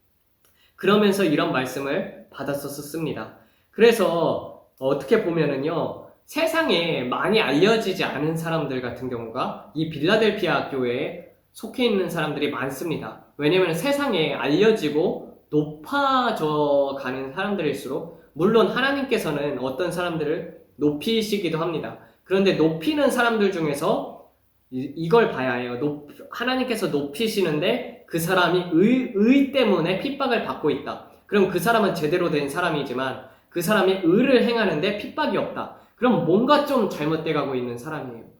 그러면서 이런 말씀을 받았었습니다. 그래서 어떻게 보면은요 세상에 많이 알려지지 않은 사람들 같은 경우가 이 빌라델피아 교회에 속해 있는 사람들이 많습니다. 왜냐면 세상에 알려지고 높아져 가는 사람들일수록 물론 하나님께서는 어떤 사람들을 높이시기도 합니다. 그런데 높이는 사람들 중에서 이걸 봐야 해요. 하나님께서 높이시는데 그 사람이 의 때문에 핍박을 받고 있다. 그럼 그 사람은 제대로 된 사람이지만 그 사람이 의를 행하는데 핍박이 없다. 그럼 뭔가 좀 잘못돼 가고 있는 사람이에요.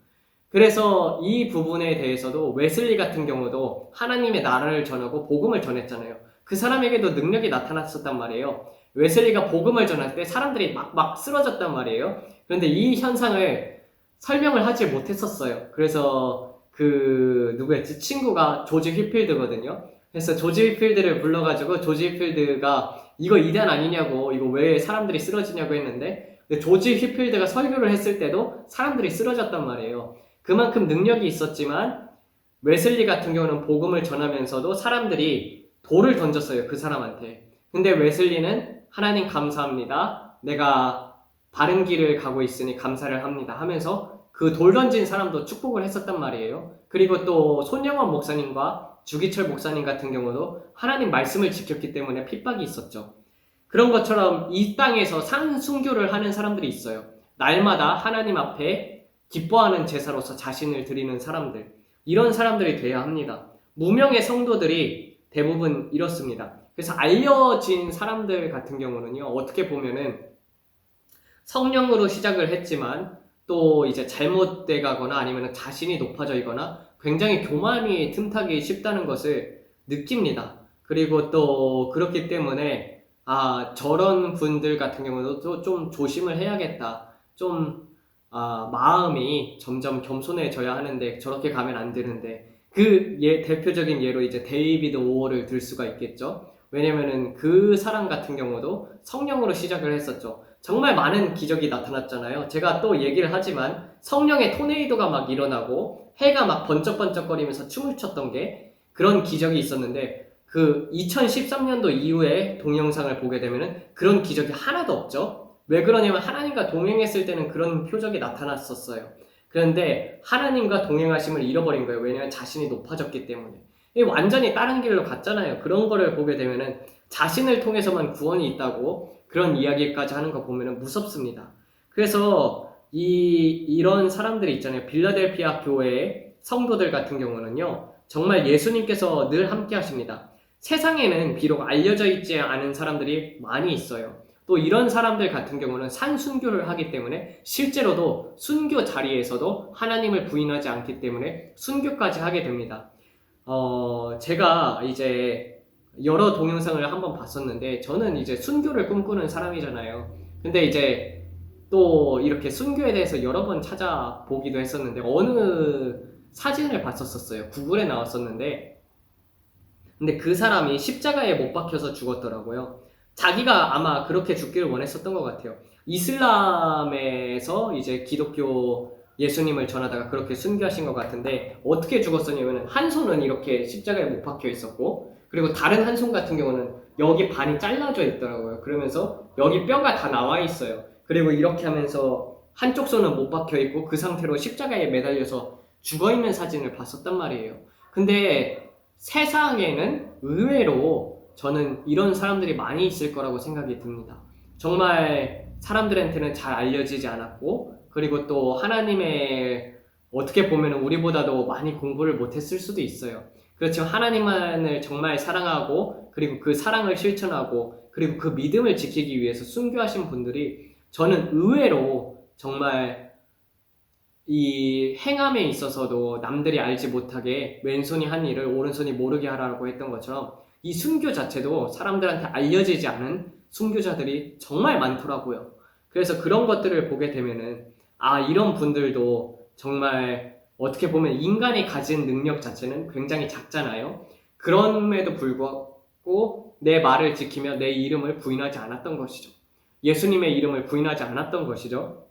그래서 이 부분에 대해서도 웨슬리 같은 경우도 하나님의 나라를 전하고 복음을 전했잖아요. 그 사람에게도 능력이 나타났었단 말이에요. 웨슬리가 복음을 전할 때 사람들이 막 쓰러졌단 말이에요. 그런데 이 현상을 설명을 하지 못했었어요. 그래서 누구였지? 친구가 조지 휘필드거든요. 그래서 조지 휘필드를 불러가지고 조지 휘필드가 이거 이단 아니냐고 이거 왜 사람들이 쓰러지냐고 했는데 조지 휘필드가 설교를 했을 때도 사람들이 쓰러졌단 말이에요. 그만큼 능력이 있었지만 웨슬리 같은 경우는 복음을 전하면서도 사람들이 돌을 던졌어요. 그 사람한테. 근데 웨슬리는 하나님 감사합니다. 내가 바른 길을 가고 있으니 감사를 합니다 하면서 그 돌 던진 사람도 축복을 했었단 말이에요. 그리고 또 손영원 목사님과 주기철 목사님 같은 경우도 하나님 말씀을 지켰기 때문에 핍박이 있었죠. 그런 것처럼 이 땅에서 산순교를 하는 사람들이 있어요. 날마다 하나님 앞에 기뻐하는 제사로서 자신을 드리는 사람들. 이런 사람들이 돼야 합니다. 무명의 성도들이 대부분 이렇습니다. 그래서 알려진 사람들 같은 경우는요, 어떻게 보면은 성령으로 시작을 했지만 또 이제 잘못돼 가거나 아니면 자신이 높아져 있거나 굉장히 교만이 틈타기 쉽다는 것을 느낍니다. 그리고 또 그렇기 때문에 저런 분들 같은 경우도 좀 조심을 해야겠다. 좀 마음이 점점 겸손해져야 하는데 저렇게 가면 안 되는데 대표적인 예로 이제 데이비드 오어를 들 수가 있겠죠. 왜냐면은 그 사람 같은 경우도 성령으로 시작을 했었죠. 정말 많은 기적이 나타났잖아요. 제가 또 얘기를 하지만 성령의 토네이도가 막 일어나고 해가 막 번쩍번쩍거리면서 춤을 췄던 게 그런 기적이 있었는데 그 2013년도 이후에 동영상을 보게 되면은 그런 기적이 하나도 없죠. 왜 그러냐면 하나님과 동행했을 때는 그런 표적이 나타났었어요. 그런데 하나님과 동행하심을 잃어버린 거예요. 왜냐하면 자신이 높아졌기 때문에. 완전히 다른 길로 갔잖아요. 그런 거를 보게 되면은 자신을 통해서만 구원이 있다고 그런 이야기까지 하는 거 보면은 무섭습니다. 그래서 이런 사람들이 있잖아요. 빌라델피아 교회의 성도들 같은 경우는요. 정말 예수님께서 늘 함께 하십니다. 세상에는 비록 알려져 있지 않은 사람들이 많이 있어요. 또 이런 사람들 같은 경우는 산순교를 하기 때문에 실제로도 순교 자리에서도 하나님을 부인하지 않기 때문에 순교까지 하게 됩니다. 제가 이제 여러 동영상을 한번 봤었는데 저는 이제 순교를 꿈꾸는 사람이잖아요. 근데 이제 또 이렇게 순교에 대해서 여러 번 찾아보기도 했었는데 어느 사진을 봤었어요. 구글에 나왔었는데 근데 그 사람이 십자가에 못 박혀서 죽었더라고요. 자기가 아마 그렇게 죽기를 원했었던 것 같아요. 이슬람에서 이제 기독교 예수님을 전하다가 그렇게 순교하신 것 같은데 어떻게 죽었었냐면 한 손은 이렇게 십자가에 못 박혀 있었고 그리고 다른 한 손 같은 경우는 여기 반이 잘라져 있더라고요. 그러면서 여기 뼈가 다 나와 있어요. 그리고 이렇게 하면서 한쪽 손은 못 박혀 있고 그 상태로 십자가에 매달려서 죽어 있는 사진을 봤었단 말이에요. 근데 세상에는 의외로 저는 이런 사람들이 많이 있을 거라고 생각이 듭니다. 정말 사람들한테는 잘 알려지지 않았고 그리고 또 하나님의 어떻게 보면 우리보다도 많이 공부를 못했을 수도 있어요. 그렇지만 하나님만을 정말 사랑하고 그리고 그 사랑을 실천하고 그리고 그 믿음을 지키기 위해서 순교하신 분들이 저는 의외로 정말 이 행함에 있어서도 남들이 알지 못하게 왼손이 한 일을 오른손이 모르게 하라고 했던 것처럼 이 순교 자체도 사람들한테 알려지지 않은 순교자들이 정말 많더라고요. 그래서 그런 것들을 보게 되면은 이런 분들도 정말 어떻게 보면 인간이 가진 능력 자체는 굉장히 작잖아요. 그럼에도 불구하고 내 말을 지키며 내 이름을 부인하지 않았던 것이죠. 예수님의 이름을 부인하지 않았던 것이죠.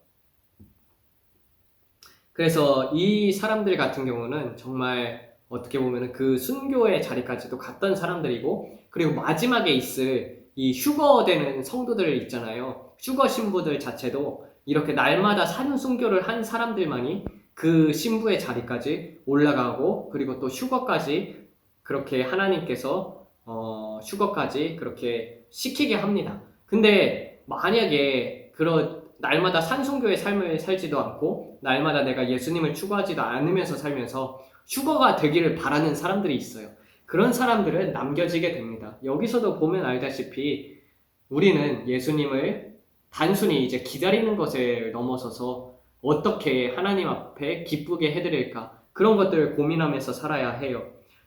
그래서 이 사람들 같은 경우는 정말 어떻게 보면 그 순교의 자리까지도 갔던 사람들이고 그리고 마지막에 있을 이 휴거되는 성도들 있잖아요. 휴거 신부들 자체도 이렇게 날마다 산순교를 한 사람들만이 그 신부의 자리까지 올라가고 그리고 또 휴거까지 그렇게 하나님께서 휴거까지 그렇게 시키게 합니다. 근데 만약에 날마다 산순교의 삶을 살지도 않고 날마다 내가 예수님을 추구하지도 않으면서 살면서 휴거가 되기를 바라는 사람들이 있어요. 그런 사람들은 남겨지게 됩니다. 여기서도 보면 알다시피 우리는 예수님을 단순히 이제 기다리는 것에 넘어서서 어떻게 하나님 앞에 기쁘게 해드릴까 그런 것들을 고민하면서 살아야 해요.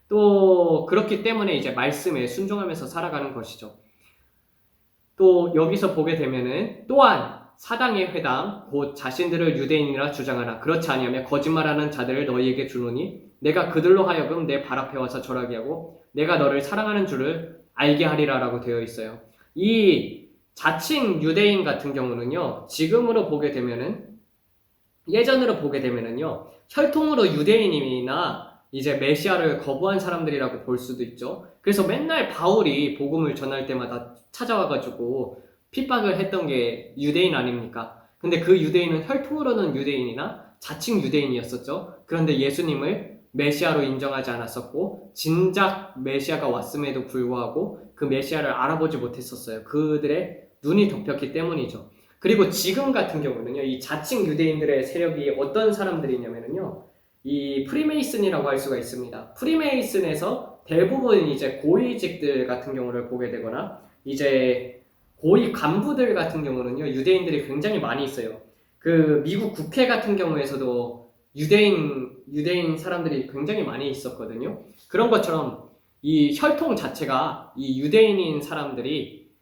또 그렇기 때문에 이제 말씀에 순종하면서 살아가는 것이죠. 또 여기서 보게 되면은 또한 사당의 회당 곧 자신들을 유대인이라 주장하나 그렇지 아니하면 거짓말하는 자들을 너희에게 주노니 내가 그들로 하여금 내 발 앞에 와서 절하게 하고 내가 너를 사랑하는 줄을 알게 하리라 라고 되어 있어요. 이 자칭 유대인 같은 경우는요, 지금으로 보게 되면은 예전으로 보게 되면은요, 혈통으로 유대인이나 이제 메시아를 거부한 사람들이라고 볼 수도 있죠. 그래서 맨날 바울이 복음을 전할 때마다 찾아와가지고 핍박을 했던 게 유대인 아닙니까? 근데 그 유대인은 혈통으로는 유대인이나 자칭 유대인이었었죠. 그런데 예수님을 메시아로 인정하지 않았었고 진작 메시아가 왔음에도 불구하고 그 메시아를 알아보지 못했었어요. 그들의 눈이 덮였기 때문이죠. 그리고 지금 같은 경우는요, 이 자칭 유대인들의 세력이 어떤 사람들이냐면요, 이 프리메이슨이라고 할 수가 있습니다. 프리메이슨에서 대부분 이제 고위직들 같은 경우를 보게 되거나 이제 고위 간부들 같은 경우는요, 유대인들이 굉장히 많이 있어요. 그 미국 국회 같은 경우에서도 유대인 사람들이 굉장히 많이 있었거든요. 그런 것처럼 이 혈통 자체가 이 유대인인 사람들이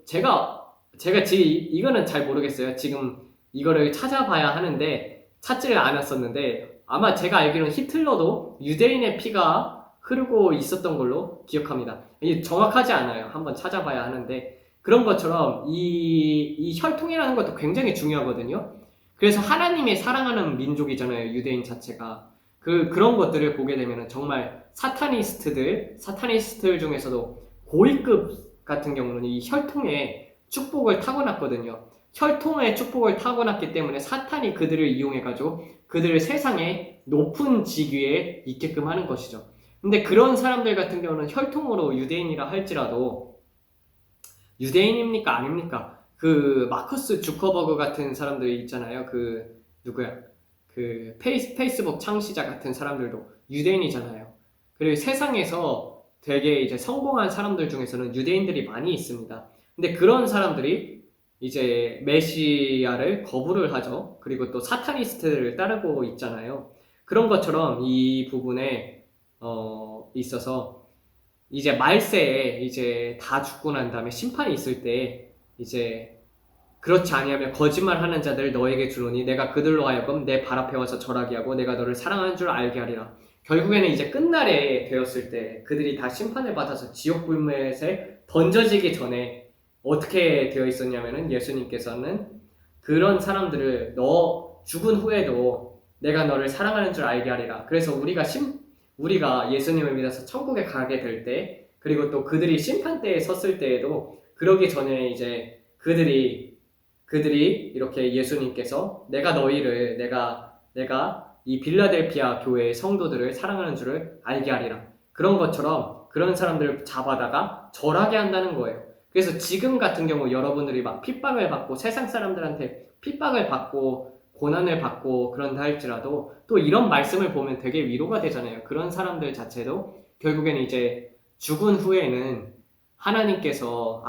제가 지금 이거는 잘 모르겠어요. 지금 이거를 찾아봐야 하는데 찾지를 않았었는데 아마 제가 알기로는 히틀러도 유대인의 피가 흐르고 있었던 걸로 기억합니다. 이게 정확하지 않아요. 한번 찾아봐야 하는데 그런 것처럼 이 혈통이라는 것도 굉장히 중요하거든요. 그래서 하나님이 사랑하는 민족이잖아요. 유대인 자체가. 그런 것들을 보게 되면 정말 사타니스트들 중에서도 고위급 같은 경우는 이 혈통에 축복을 타고났거든요. 혈통의 축복을 타고났기 때문에 사탄이 그들을 이용해가지고 그들을 세상에 높은 직위에 있게끔 하는 것이죠. 근데 그런 사람들 같은 경우는 혈통으로 유대인이라 할지라도 유대인입니까? 아닙니까? 그 마커스 주커버그 같은 사람들이 있잖아요. 누구야? 페이스북 창시자 같은 사람들도 유대인이잖아요. 그리고 세상에서 되게 이제 성공한 사람들 중에서는 유대인들이 많이 있습니다. 근데 그런 사람들이 이제 메시아를 거부를 하죠. 그리고 또 사타니스트를 따르고 있잖아요. 그런 것처럼 이 부분에 있어서 이제 말세에 이제 다 죽고 난 다음에 심판이 있을 때 이제 그렇지 아니하면 거짓말하는 자들 너에게 주노니 내가 그들로 하여금 내 발 앞에 와서 절하게 하고 내가 너를 사랑하는 줄 알게 하리라. 결국에는 이제 끝날에 되었을 때 그들이 다 심판을 받아서 지옥 불못에 던져지기 전에 어떻게 되어 있었냐면은 예수님께서는 그런 사람들을 너 죽은 후에도 내가 너를 사랑하는 줄 알게 하리라. 그래서 우리가 예수님을 믿어서 천국에 가게 될 때, 그리고 또 그들이 심판대에 섰을 때에도 그러기 전에 이제 그들이 이렇게 예수님께서 내가 이 빌라델피아 교회의 성도들을 사랑하는 줄을 알게 하리라. 그런 것처럼 그런 사람들을 잡아다가 절하게 한다는 거예요. 그래서 지금 같은 경우 여러분들이 막 핍박을 받고 세상 사람들한테 핍박을 받고 고난을 받고 그런다 할지라도 또 이런 말씀을 보면 되게 위로가 되잖아요. 그런 사람들 자체도 결국에는 이제 죽은 후에는 하나님께서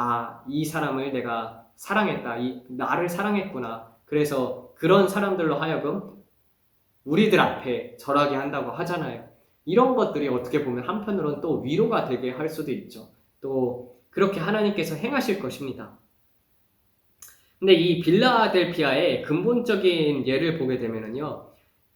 이 사람을 내가 사랑했다. 나를 사랑했구나. 그래서 그런 사람들로 하여금 우리들 앞에 절하게 한다고 하잖아요. 이런 것들이 어떻게 보면 한편으로는 또 위로가 되게 할 수도 있죠. 또 그렇게 하나님께서 행하실 것입니다. 근데 이 빌라델피아의 근본적인 예를 보게 되면은요.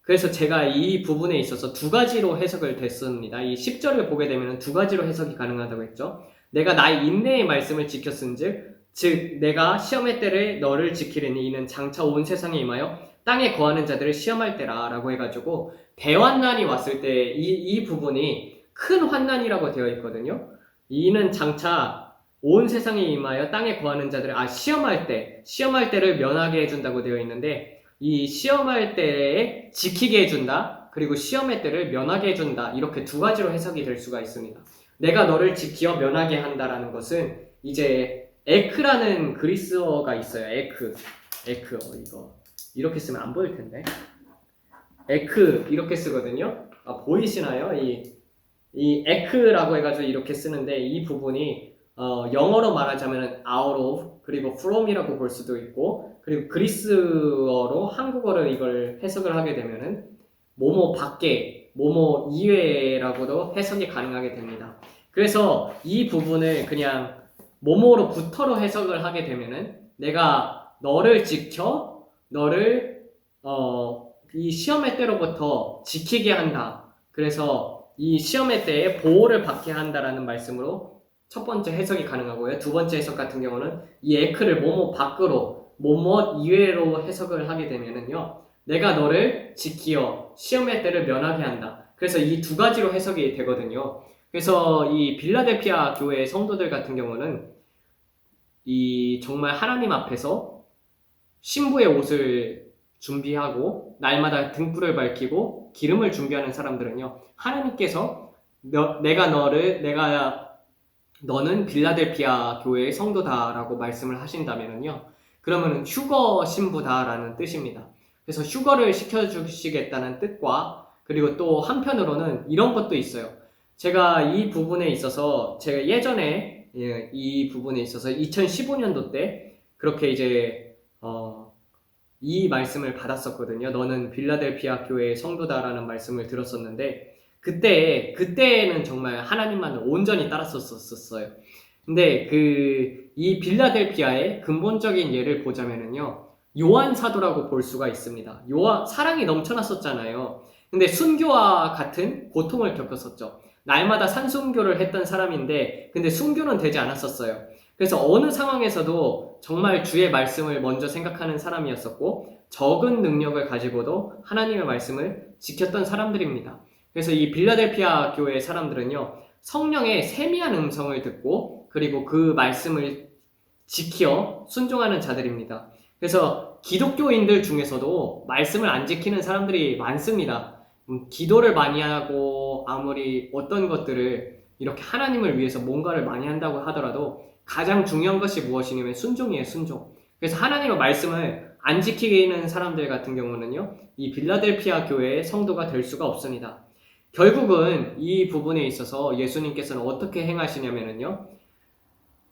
그래서 제가 이 부분에 있어서 두 가지로 해석을 됐습니다. 이 10절을 보게 되면 두 가지로 해석이 가능하다고 했죠. 내가 나의 인내의 말씀을 지켰은즉 즉 내가 시험의 때를 너를 지키려니 이는 장차 온 세상에 임하여 땅에 거하는 자들을 시험할 때라 라고 해가지고 대환난이 왔을 때 이 부분이 큰 환난이라고 되어 있거든요. 이는 장차 온 세상에 임하여 땅에 거하는 자들을 시험할 때를 면하게 해준다고 되어 있는데 이 시험할 때에 지키게 해준다. 그리고 시험의 때를 면하게 해준다. 이렇게 두 가지로 해석이 될 수가 있습니다. 내가 너를 지키어 면하게 한다라는 것은 이제 에크라는 그리스어가 있어요. 에크 이거 이렇게 쓰면 안 보일 텐데 에크 이렇게 쓰거든요. 보이시나요? 이 에크라고 해가지고 이렇게 쓰는데 이 부분이 영어로 말하자면 out of 그리고 from이라고 볼 수도 있고 그리고 그리스어로 한국어로 이걸 해석을 하게 되면은 뭐뭐 밖에 뭐뭐 이외라고도 해석이 가능하게 됩니다. 그래서 이 부분을 그냥 뭐뭐로부터로 해석을 하게 되면은 내가 너를 지켜 너를 이 시험의 때로부터 지키게 한다. 그래서 이 시험의 때에 보호를 받게 한다라는 말씀으로 첫 번째 해석이 가능하고요. 두 번째 해석 같은 경우는 이 에크를 뭐뭐 밖으로 뭐뭐 이외로 해석을 하게 되면은요. 내가 너를 지키어 시험의 때를 면하게 한다. 그래서 이 두 가지로 해석이 되거든요. 그래서 이 빌라델피아 교회의 성도들 같은 경우는 이 정말 하나님 앞에서 신부의 옷을 준비하고 날마다 등불을 밝히고 기름을 준비하는 사람들은요. 하나님께서 너는 빌라델피아 교회의 성도다라고 말씀을 하신다면요. 그러면 휴거 신부다라는 뜻입니다. 그래서 휴거를 시켜주시겠다는 뜻과 그리고 또 한편으로는 이런 것도 있어요. 제가 이 부분에 있어서 제가 예전에 이 부분에 있어서 2015년도 때 그렇게 이제 이 말씀을 받았었거든요. 너는 빌라델피아 교회의 성도다라는 말씀을 들었었는데 그때는 정말 하나님만을 온전히 따랐었어요. 근데 이 빌라델피아의 근본적인 예를 보자면은요. 요한 사도라고 볼 수가 있습니다. 사랑이 넘쳐났었잖아요. 근데 순교와 같은 고통을 겪었었죠. 날마다 산순교를 했던 사람인데 근데 순교는 되지 않았었어요. 그래서 어느 상황에서도 정말 주의 말씀을 먼저 생각하는 사람이었었고 적은 능력을 가지고도 하나님의 말씀을 지켰던 사람들입니다. 그래서 이 빌라델피아 교회 사람들은요, 성령의 세미한 음성을 듣고 그리고 그 말씀을 지켜 순종하는 자들입니다. 그래서 기독교인들 중에서도 말씀을 안 지키는 사람들이 많습니다. 기도를 많이 하고 아무리 어떤 것들을 이렇게 하나님을 위해서 뭔가를 많이 한다고 하더라도 가장 중요한 것이 무엇이냐면 순종이에요, 순종. 그래서 하나님의 말씀을 안 지키는 사람들 같은 경우는요, 이 빌라델피아 교회의 성도가 될 수가 없습니다. 결국은 이 부분에 있어서 예수님께서는 어떻게 행하시냐면요,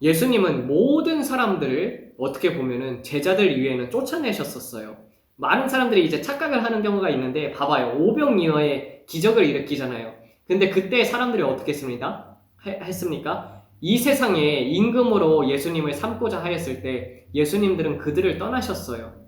예수님은 모든 사람들을 어떻게 보면은 제자들 이외에는 쫓아내셨었어요. 많은 사람들이 이제 착각을 하는 경우가 있는데, 봐봐요. 오병이어의 기적을 일으키잖아요. 근데 그때 사람들이 어떻게 했습니까? 이 세상에 임금으로 예수님을 삼고자 하였을 때 예수님들은 그들을 떠나셨어요.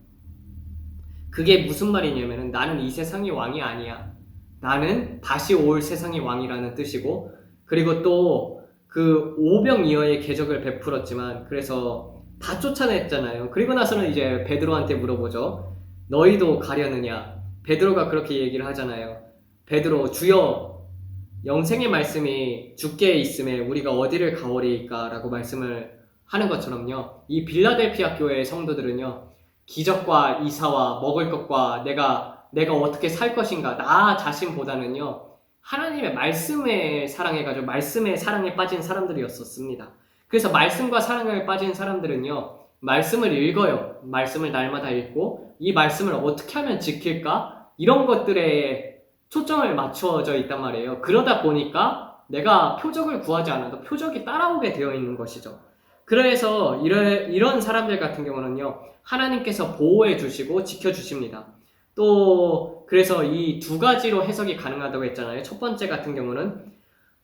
그게 무슨 말이냐면은 나는 이 세상의 왕이 아니야. 나는 다시 올 세상의 왕이라는 뜻이고, 그리고 또 그 오병이어의 궤적을 베풀었지만 그래서 다 쫓아냈잖아요. 그리고 나서는 이제 베드로한테 물어보죠. 너희도 가려느냐? 베드로가 그렇게 얘기를 하잖아요. 베드로, 주여, 영생의 말씀이 주께 있음에 우리가 어디를 가오리이까? 라고 말씀을 하는 것처럼요, 이 빌라델피아 교회의 성도들은요, 기적과 이사와 먹을 것과 내가 어떻게 살 것인가, 나 자신보다는요, 하나님의 말씀에 사랑해가지고 말씀의 사랑에 빠진 사람들이었었습니다. 그래서 말씀과 사랑에 빠진 사람들은요, 말씀을 읽어요. 말씀을 날마다 읽고 이 말씀을 어떻게 하면 지킬까? 이런 것들에 초점을 맞춰져 있단 말이에요. 그러다 보니까 내가 표적을 구하지 않아도 표적이 따라오게 되어 있는 것이죠. 그래서 이런 사람들 같은 경우는요, 하나님께서 보호해 주시고 지켜 주십니다. 또 그래서 이 두 가지로 해석이 가능하다고 했잖아요. 첫 번째 같은 경우는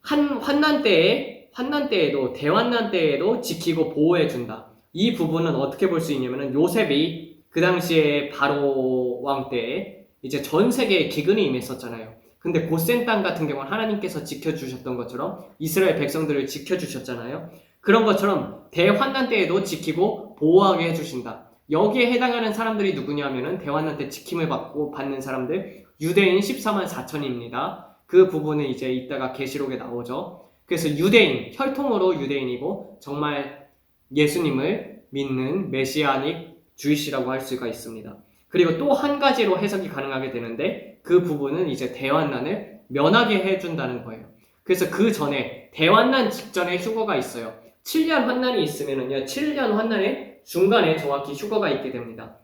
환난 때에도 대환난 때에도 지키고 보호해 준다. 이 부분은 어떻게 볼 수 있냐면은 요셉이 그 당시에 바로 왕 때에 이제 전 세계에 기근이 임했었잖아요. 근데 고센 땅 같은 경우는 하나님께서 지켜주셨던 것처럼 이스라엘 백성들을 지켜주셨잖아요. 그런 것처럼 대환난 때에도 지키고 보호하게 해주신다. 여기에 해당하는 사람들이 누구냐면은 대환난 때 지킴을 받는 사람들, 유대인 14만 4천입니다. 그 부분은 이제 이따가 계시록에 나오죠. 그래서 유대인, 혈통으로 유대인이고 정말 예수님을 믿는 메시아닉 주이시라고 할 수가 있습니다. 그리고 또 한 가지로 해석이 가능하게 되는데 그 부분은 이제 대환난을 면하게 해준다는 거예요. 그래서 그 전에 대환난 직전에 휴거가 있어요. 7년 환난이 있으면은요, 7년 환난에 중간에 정확히 휴거가 있게 됩니다.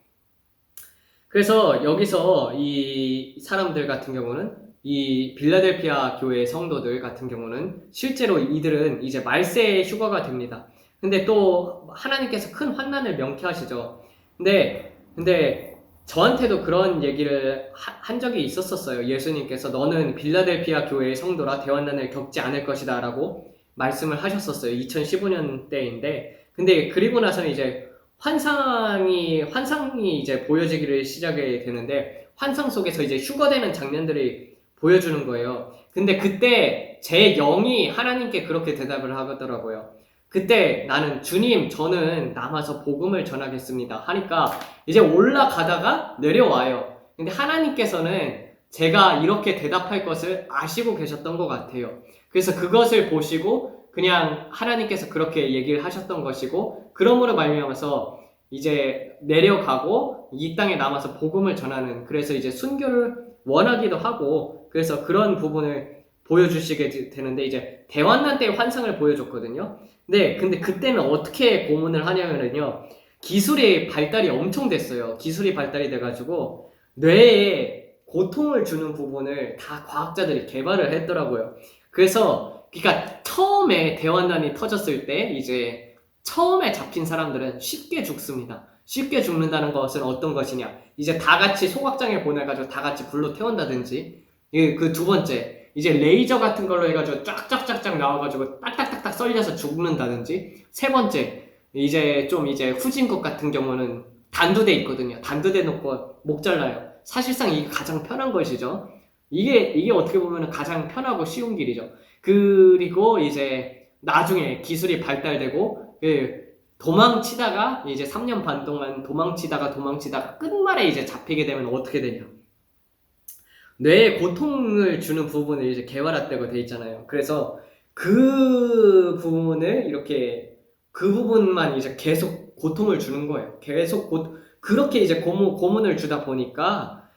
그래서 여기서 이 사람들 같은 경우는 이 빌라델피아 교회 성도들 같은 경우는 실제로 이들은 이제 말세의 휴거가 됩니다. 근데 또 하나님께서 큰 환난을 명쾌하시죠. 근데 저한테도 그런 얘기를 한 적이 있었어요. 예수님께서 너는 빌라델피아 교회의 성도라 대환난을 겪지 않을 것이다 라고 말씀을 하셨었어요. 2015년 때인데, 근데 그리고 나서는 이제 환상이 이제 보여지기를 시작이 되는데 환상 속에서 이제 휴거되는 장면들이 보여주는 거예요. 근데 그때 제 영이 하나님께 그렇게 대답을 하더라고요. 그때 나는 주님, 저는 남아서 복음을 전하겠습니다 하니까 이제 올라가다가 내려와요. 근데 하나님께서는 제가 이렇게 대답할 것을 아시고 계셨던 것 같아요. 그래서 그것을 보시고 그냥 하나님께서 그렇게 얘기를 하셨던 것이고, 그러므로 말미암아서 이제 내려가고 이 땅에 남아서 복음을 전하는, 그래서 이제 순교를 원하기도 하고, 그래서 그런 부분을 보여주시게 되는데 이제 대환난 때의 환상을 보여줬거든요. 네, 근데 그때는 어떻게 고문을 하냐면요, 기술의 발달이 엄청 됐어요. 기술이 발달이 돼가지고 뇌에 고통을 주는 부분을 다 과학자들이 개발을 했더라고요. 그러니까 처음에 대환난이 터졌을 때 이제 처음에 잡힌 사람들은 쉽게 죽습니다. 쉽게 죽는다는 것은 어떤 것이냐, 이제 다 같이 소각장에 보내가지고 다 같이 불로 태운다든지, 그 두 번째 이제 레이저 같은 걸로 해가지고 쫙쫙쫙쫙 나와가지고 딱딱딱딱 썰려서 죽는다든지, 세 번째 이제 후진 것 같은 경우는 단두대 있거든요. 단두대 놓고 목 잘라요. 사실상 이게 가장 편한 것이죠. 이게 어떻게 보면 가장 편하고 쉬운 길이죠. 그리고 이제 나중에 기술이 발달되고 도망치다가 이제 3년 반 동안 도망치다가 끝말에 이제 잡히게 되면 어떻게 되냐? 뇌에 고통을 주는 부분을 이제 개활화되고 돼 있잖아요. 그래서 그 부분을 이렇게 그 부분만 이제 계속 고통을 주는 거예요. 계속 그렇게 이제 고문을 주다 보니까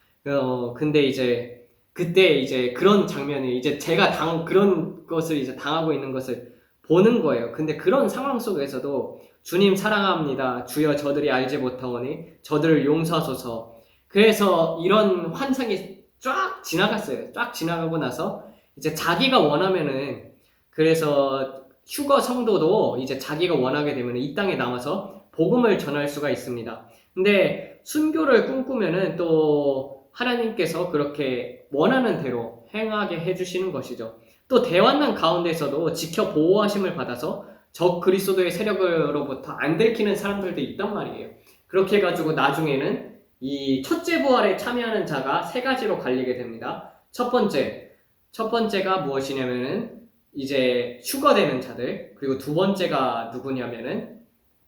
근데 이제 그때 이제 그런 장면이 이제 제가 그런 것을 이제 당하고 있는 것을 보는 거예요. 근데 그런 상황 속에서도 주님 사랑합니다. 주여 저들이 알지 못하오니 저들을 용서하소서. 그래서 이런 환상이 쫙 지나갔어요. 쫙 지나가고 나서 이제 자기가 원하면은 그래서 휴거 성도도 이제 자기가 원하게 되면 이 땅에 남아서 복음을 전할 수가 있습니다. 근데 순교를 꿈꾸면은 또 하나님께서 그렇게 원하는 대로 행하게 해주시는 것이죠. 또 대환난 가운데서도 지켜 보호하심을 받아서 적 그리스도의 세력으로부터 안 들키는 사람들도 있단 말이에요. 그렇게 해가지고 나중에는 이 첫째 부활에 참여하는 자가 세 가지로 갈리게 됩니다. 첫 번째가 무엇이냐면은 이제 휴거되는 자들, 그리고 두 번째가 누구냐면은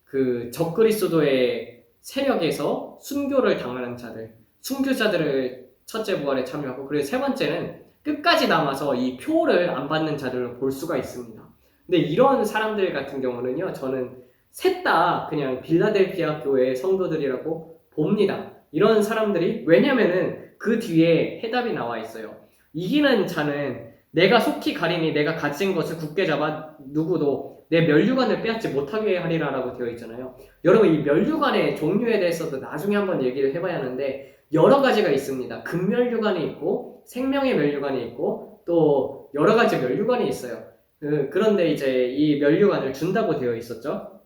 그 적그리스도의 세력에서 순교를 당하는 자들, 순교자들을 첫째 부활에 참여하고, 그리고 세 번째는 끝까지 남아서 이 표를 안 받는 자들을 볼 수가 있습니다. 근데 이런 사람들 같은 경우는요, 저는 셋 다 그냥 빌라델피아 교회의 성도들이라고 봅니다. 이런 사람들이, 왜냐면은 그 뒤에 해답이 나와 있어요. 이기는 자는 내가 속히 가리니 내가 가진 것을 굳게 잡아 누구도 내 면류관을 빼앗지 못하게 하리라 라고 되어 있잖아요. 여러분, 이 면류관의 종류에 대해서도 나중에 한번 얘기를 해봐야 하는데 여러 가지가 있습니다. 금면류관이 있고 생명의 면류관이 있고 또 여러 가지 면류관이 있어요. 그런데 이제 이 면류관을 준다고 되어 있었죠.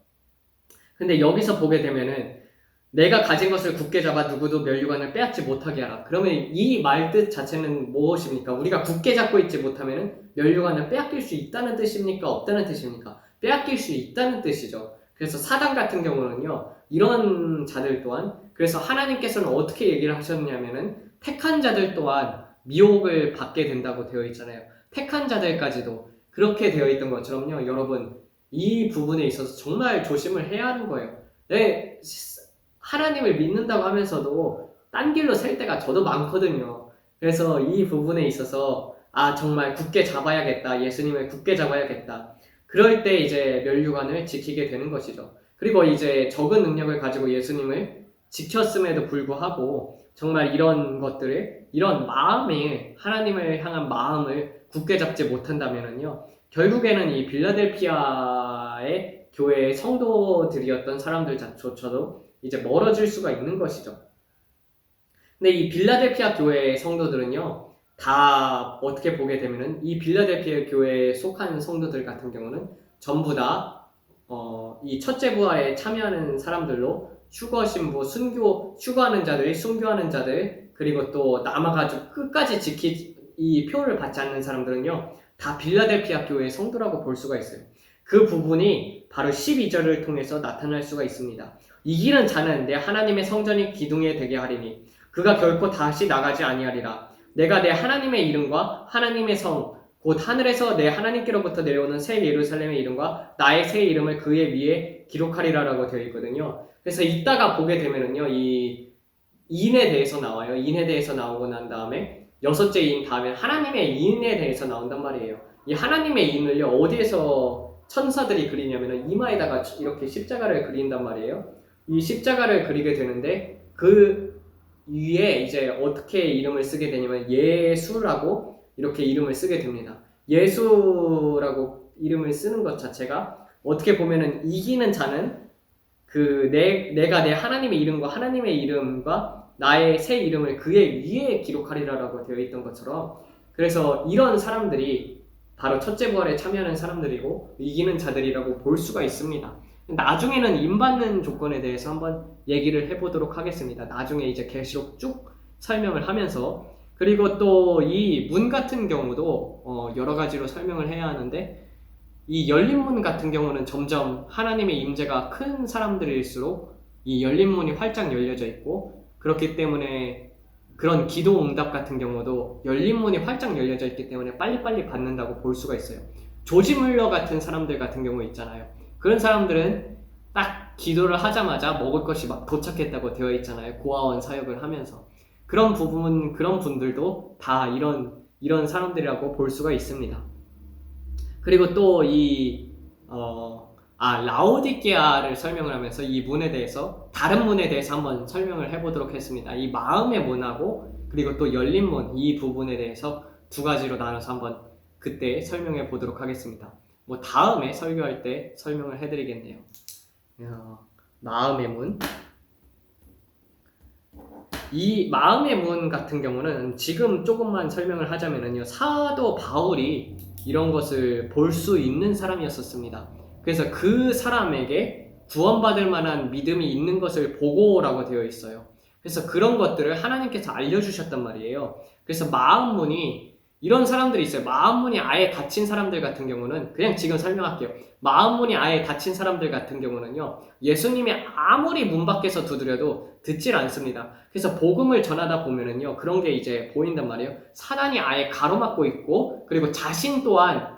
근데 여기서 보게 되면은 내가 가진 것을 굳게 잡아 누구도 면류관을 빼앗지 못하게 하라. 그러면 이 말 뜻 자체는 무엇입니까? 우리가 굳게 잡고 있지 못하면 면류관을 빼앗길 수 있다는 뜻입니까? 없다는 뜻입니까? 빼앗길 수 있다는 뜻이죠. 그래서 사단 같은 경우는요, 이런 자들 또한, 그래서 하나님께서는 어떻게 얘기를 하셨냐면은 택한 자들 또한 미혹을 받게 된다고 되어 있잖아요. 택한 자들까지도 그렇게 되어 있던 것처럼요, 여러분, 이 부분에 있어서 정말 조심을 해야 하는 거예요. 네, 하나님을 믿는다고 하면서도 딴 길로 셀 때가 저도 많거든요. 그래서 이 부분에 있어서 정말 굳게 잡아야겠다. 예수님을 굳게 잡아야겠다. 그럴 때 이제 면류관을 지키게 되는 것이죠. 그리고 이제 적은 능력을 가지고 예수님을 지켰음에도 불구하고 정말 이런 것들을, 이런 마음을, 하나님을 향한 마음을 굳게 잡지 못한다면요, 결국에는 이 빌라델피아의 교회의 성도들이었던 사람들조차도 이제 멀어질 수가 있는 것이죠. 근데 이 빌라델피아 교회의 성도들은요, 다 어떻게 보게 되면은 이 빌라델피아 교회에 속한 성도들 같은 경우는 전부 다 이 첫째 부활에 참여하는 사람들로 휴거 신부, 휴거하는 자들, 순교하는 자들, 그리고 또 남아가지고 끝까지 이 표를 받지 않는 사람들은요, 다 빌라델피아 교회의 성도라고 볼 수가 있어요. 그 부분이 바로 12절을 통해서 나타날 수가 있습니다. 이기는 자는 내 하나님의 성전이 기둥에 되게 하리니 그가 결코 다시 나가지 아니하리라. 내가 내 하나님의 이름과 하나님의 성 곧 하늘에서 내 하나님께로부터 내려오는 새 예루살렘의 이름과 나의 새 이름을 그의 위에 기록하리라 라고 되어 있거든요. 그래서 이따가 보게 되면은요, 이 인에 대해서 나와요. 인에 대해서 나오고 난 다음에 여섯째 인 다음에 하나님의 인에 대해서 나온단 말이에요. 이 하나님의 인을요, 어디에서 천사들이 그리냐면은 이마에다가 이렇게 십자가를 그린단 말이에요. 이 십자가를 그리게 되는데 그 위에 이제 어떻게 이름을 쓰게 되냐면 예수라고 이렇게 이름을 쓰게 됩니다. 예수라고 이름을 쓰는 것 자체가 어떻게 보면은 이기는 자는 내가 내 하나님의 이름과 하나님의 이름과 나의 새 이름을 그의 위에 기록하리라라고 되어 있던 것처럼, 그래서 이런 사람들이 바로 첫째 부활에 참여하는 사람들이고 이기는 자들이라고 볼 수가 있습니다. 나중에는 임받는 조건에 대해서 한번 얘기를 해보도록 하겠습니다. 나중에 이제 계시록 쭉 설명을 하면서, 그리고 또 이 문 같은 경우도 여러 가지로 설명을 해야 하는데, 이 열린 문 같은 경우는 점점 하나님의 임재가 큰 사람들일수록 이 열린 문이 활짝 열려져 있고, 그렇기 때문에 그런 기도 응답 같은 경우도 열린 문이 활짝 열려져 있기 때문에 빨리빨리 받는다고 볼 수가 있어요. 조지 물러 같은 사람들 같은 경우 있잖아요. 그런 사람들은 딱 기도를 하자마자 먹을 것이 막 도착했다고 되어 있잖아요. 고아원 사역을 하면서. 그런 분들도 다 이런 사람들이라고 볼 수가 있습니다. 그리고 또 라오디게아를 설명을 하면서 이 문에 대해서, 다른 문에 대해서 한번 설명을 해보도록 했습니다. 이 마음의 문하고 그리고 또 열린 문, 이 부분에 대해서 두 가지로 나눠서 한번 그때 설명해 보도록 하겠습니다. 뭐 다음에 설교할 때 설명을 해드리겠네요. 마음의 문. 이 마음의 문 같은 경우는 지금 조금만 설명을 하자면요, 사도 바울이 이런 것을 볼 수 있는 사람이었었습니다. 그래서 그 사람에게 구원받을 만한 믿음이 있는 것을 보고라고 되어 있어요. 그래서 그런 것들을 하나님께서 알려주셨단 말이에요. 그래서 마음문이, 이런 사람들이 있어요. 마음문이 아예 닫힌 사람들 같은 경우는, 그냥 지금 설명할게요. 마음문이 아예 닫힌 사람들 같은 경우는요, 예수님이 아무리 문 밖에서 두드려도 듣질 않습니다. 그래서 복음을 전하다 보면은요, 그런 게 이제 보인단 말이에요. 사단이 아예 가로막고 있고, 그리고 자신 또한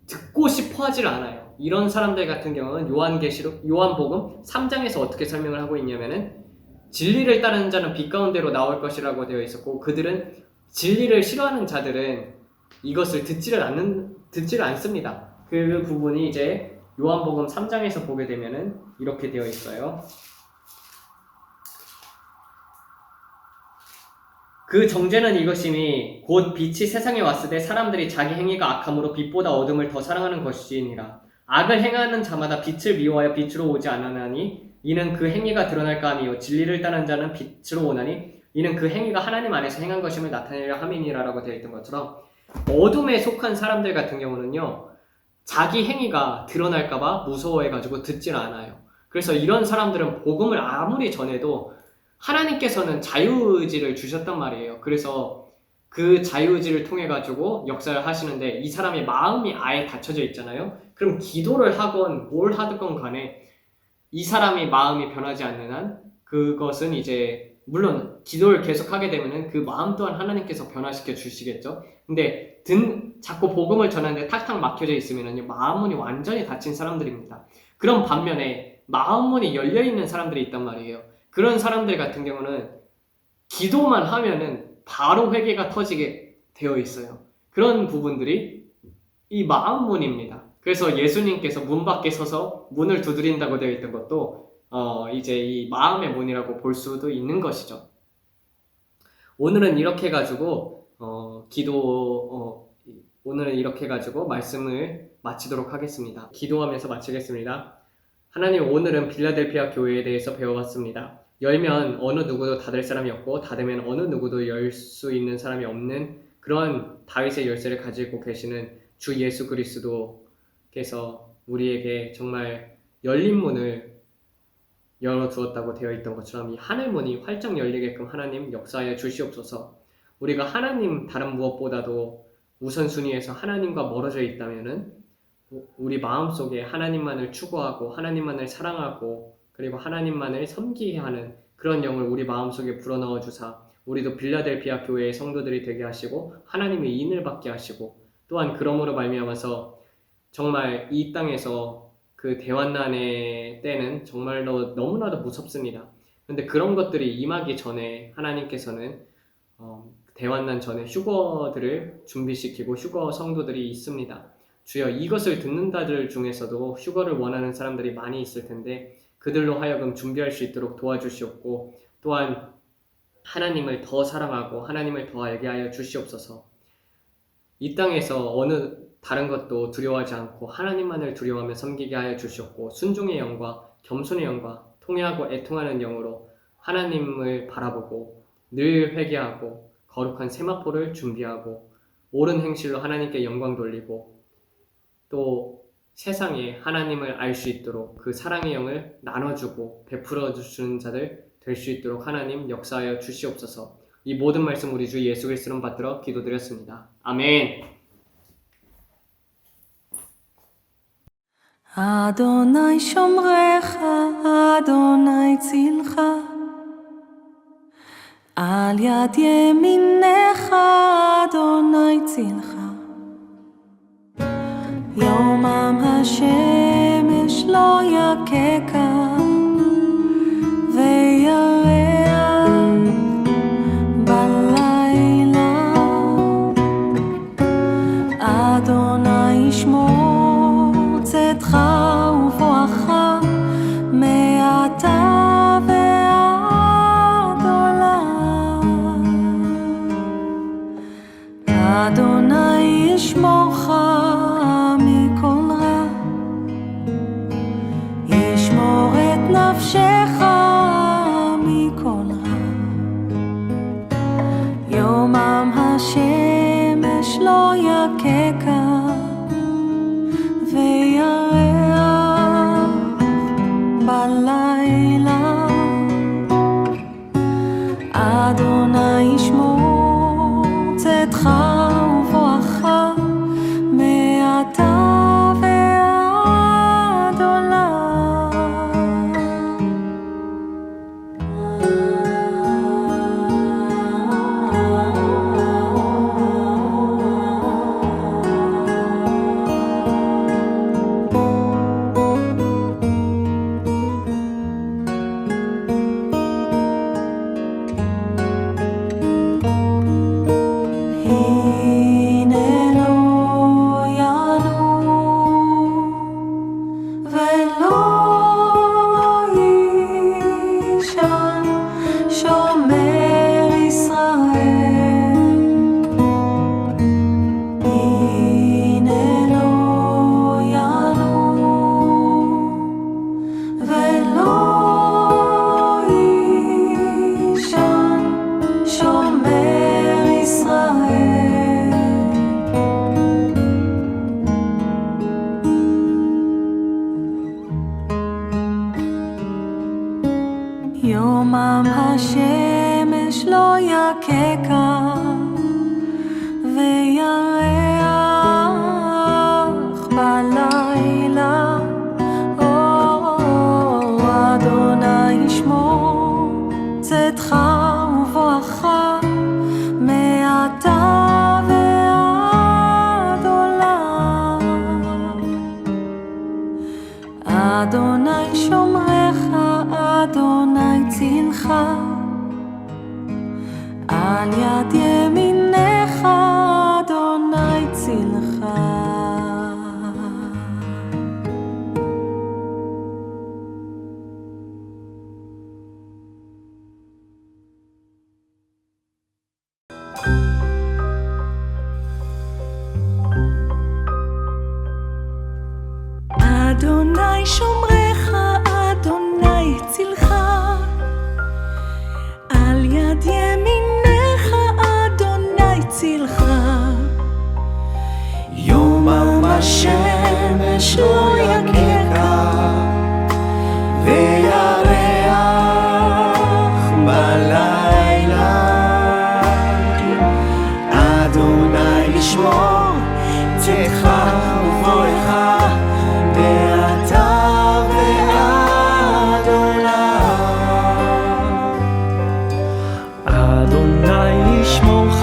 듣고 싶어 하질 않아요. 이런 사람들 같은 경우는 요한복음 3장에서 어떻게 설명을 하고 있냐면은, 진리를 따르는 자는 빛 가운데로 나올 것이라고 되어 있었고, 그들은 진리를 싫어하는 자들은 이것을 듣지를 않습니다. 그 부분이 이제 요한복음 3장에서 보게 되면은 이렇게 되어 있어요. 그 정죄는 이것이니 곧 빛이 세상에 왔을 때 사람들이 자기 행위가 악함으로 빛보다 어둠을 더 사랑하는 것이니라. 악을 행하는 자마다 빛을 미워하여 빛으로 오지 않으나니 이는 그 행위가 드러날까 함이요 진리를 따르는 자는 빛으로 오나니 이는 그 행위가 하나님 안에서 행한 것임을 나타내려 함이니라라고 되어 있던 것처럼, 어둠에 속한 사람들 같은 경우는요, 자기 행위가 드러날까봐 무서워해가지고 듣질 않아요. 그래서 이런 사람들은 복음을 아무리 전해도 하나님께서는 자유의지를 주셨단 말이에요. 그래서 그 자유의지를 통해 가지고 역사를 하시는데, 이 사람의 마음이 아예 닫혀져 있잖아요. 그럼 기도를 하건 뭘 하든 간에 이 사람의 마음이 변하지 않는 한, 그것은 이제 물론 기도를 계속하게 되면은 그 마음 또한 하나님께서 변화시켜 주시겠죠. 근데 자꾸 복음을 전하는데 탁탁 막혀져 있으면은요, 마음문이 완전히 닫힌 사람들입니다. 그런 반면에 마음문이 열려 있는 사람들이 있단 말이에요. 그런 사람들 같은 경우는 기도만 하면은 바로 회개가 터지게 되어 있어요. 그런 부분들이 이 마음문입니다. 그래서 예수님께서 문 밖에 서서 문을 두드린다고 되어 있던 것도 이제 이 마음의 문이라고 볼 수도 있는 것이죠. 오늘은 이렇게 가지고 오늘은 이렇게 가지고 말씀을 마치도록 하겠습니다. 기도하면서 마치겠습니다. 하나님, 오늘은 빌라델피아 교회에 대해서 배워봤습니다. 열면 어느 누구도 닫을 사람이 없고, 닫으면 어느 누구도 열 수 있는 사람이 없는 그런 다윗의 열쇠를 가지고 계시는 주 예수 그리스도께서 우리에게 정말 열린 문을 열어주었다고 되어 있던 것처럼, 이 하늘문이 활짝 열리게끔 하나님 역사하여 주시옵소서. 우리가 하나님 다른 무엇보다도 우선순위에서 하나님과 멀어져 있다면은 우리 마음속에 하나님만을 추구하고 하나님만을 사랑하고 그리고 하나님만을 섬기게 하는 그런 영을 우리 마음속에 불어넣어 주사, 우리도 빌라델피아 교회의 성도들이 되게 하시고 하나님의 인을 받게 하시고, 또한 그러므로 말미암아서 정말 이 땅에서 그 대환난의 때는 정말로 너무나도 무섭습니다. 그런데 그런 것들이 임하기 전에 하나님께서는 대환난 전에 휴거들을 준비시키고 휴거 성도들이 있습니다. 주여, 이것을 듣는 자들 중에서도 휴거를 원하는 사람들이 많이 있을 텐데 그들로 하여금 준비할 수 있도록 도와주시옵고, 또한 하나님을 더 사랑하고 하나님을 더 알게 하여 주시옵소서. 이 땅에서 어느 다른 것도 두려워하지 않고 하나님만을 두려워하며 섬기게 하여 주시옵고, 순종의 영과 겸손의 영과 통회하고 애통하는 영으로 하나님을 바라보고 늘 회개하고 거룩한 세마포를 준비하고 옳은 행실로 하나님께 영광 돌리고, 또 세상에 하나님을 알 수 있도록 그 사랑의 영을 나눠주고 베풀어 주시는 자들 될 수 있도록 하나님 역사하여 주시옵소서. 이 모든 말씀 우리 주 예수 그리스도를 받들어 기도드렸습니다. 아멘. אדוני שומרך, אדוני צילך, על יד ימינך, אדוני צילך. יומם השמש לא יככה, וירח בלילה. אדוני ישמור צאתך ובואך מעתה ועד עולם. אדוני ישמורך מכל רע, ישמור את נפשך מכל רע. יומם השמש לא יככה, וירח בלילה. אדוני ישמור צאתך ובואך מעתה ועד עולם. יומם השמש לא יככה, וירח בלילה. אדוני ישמור צאתך ובואך מעתה ועד עולם. אדוני שומרך, אדוני צילך, על יד ימינך, אדוני צילך. אדוני שומרך, אדוני צילך, על יד ימינך, אדוני צילך. יומם השמש לא יככה, וירח בלילה. אדוני ישמור צאתך ובואך מעתה ועד עולם. אדוני ישמורך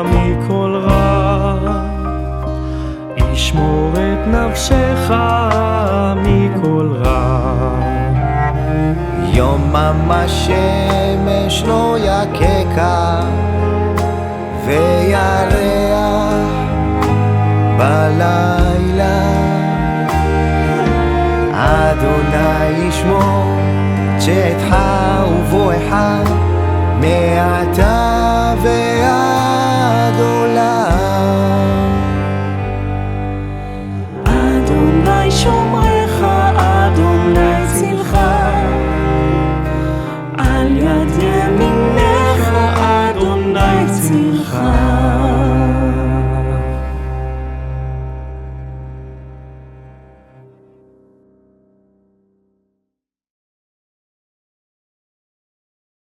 מכל רע, ישמור את נפשך מכל רע. יומם השמש לא יככה, וירח בלילה. אדוני ישמור צאתך ובואך מעתה ועד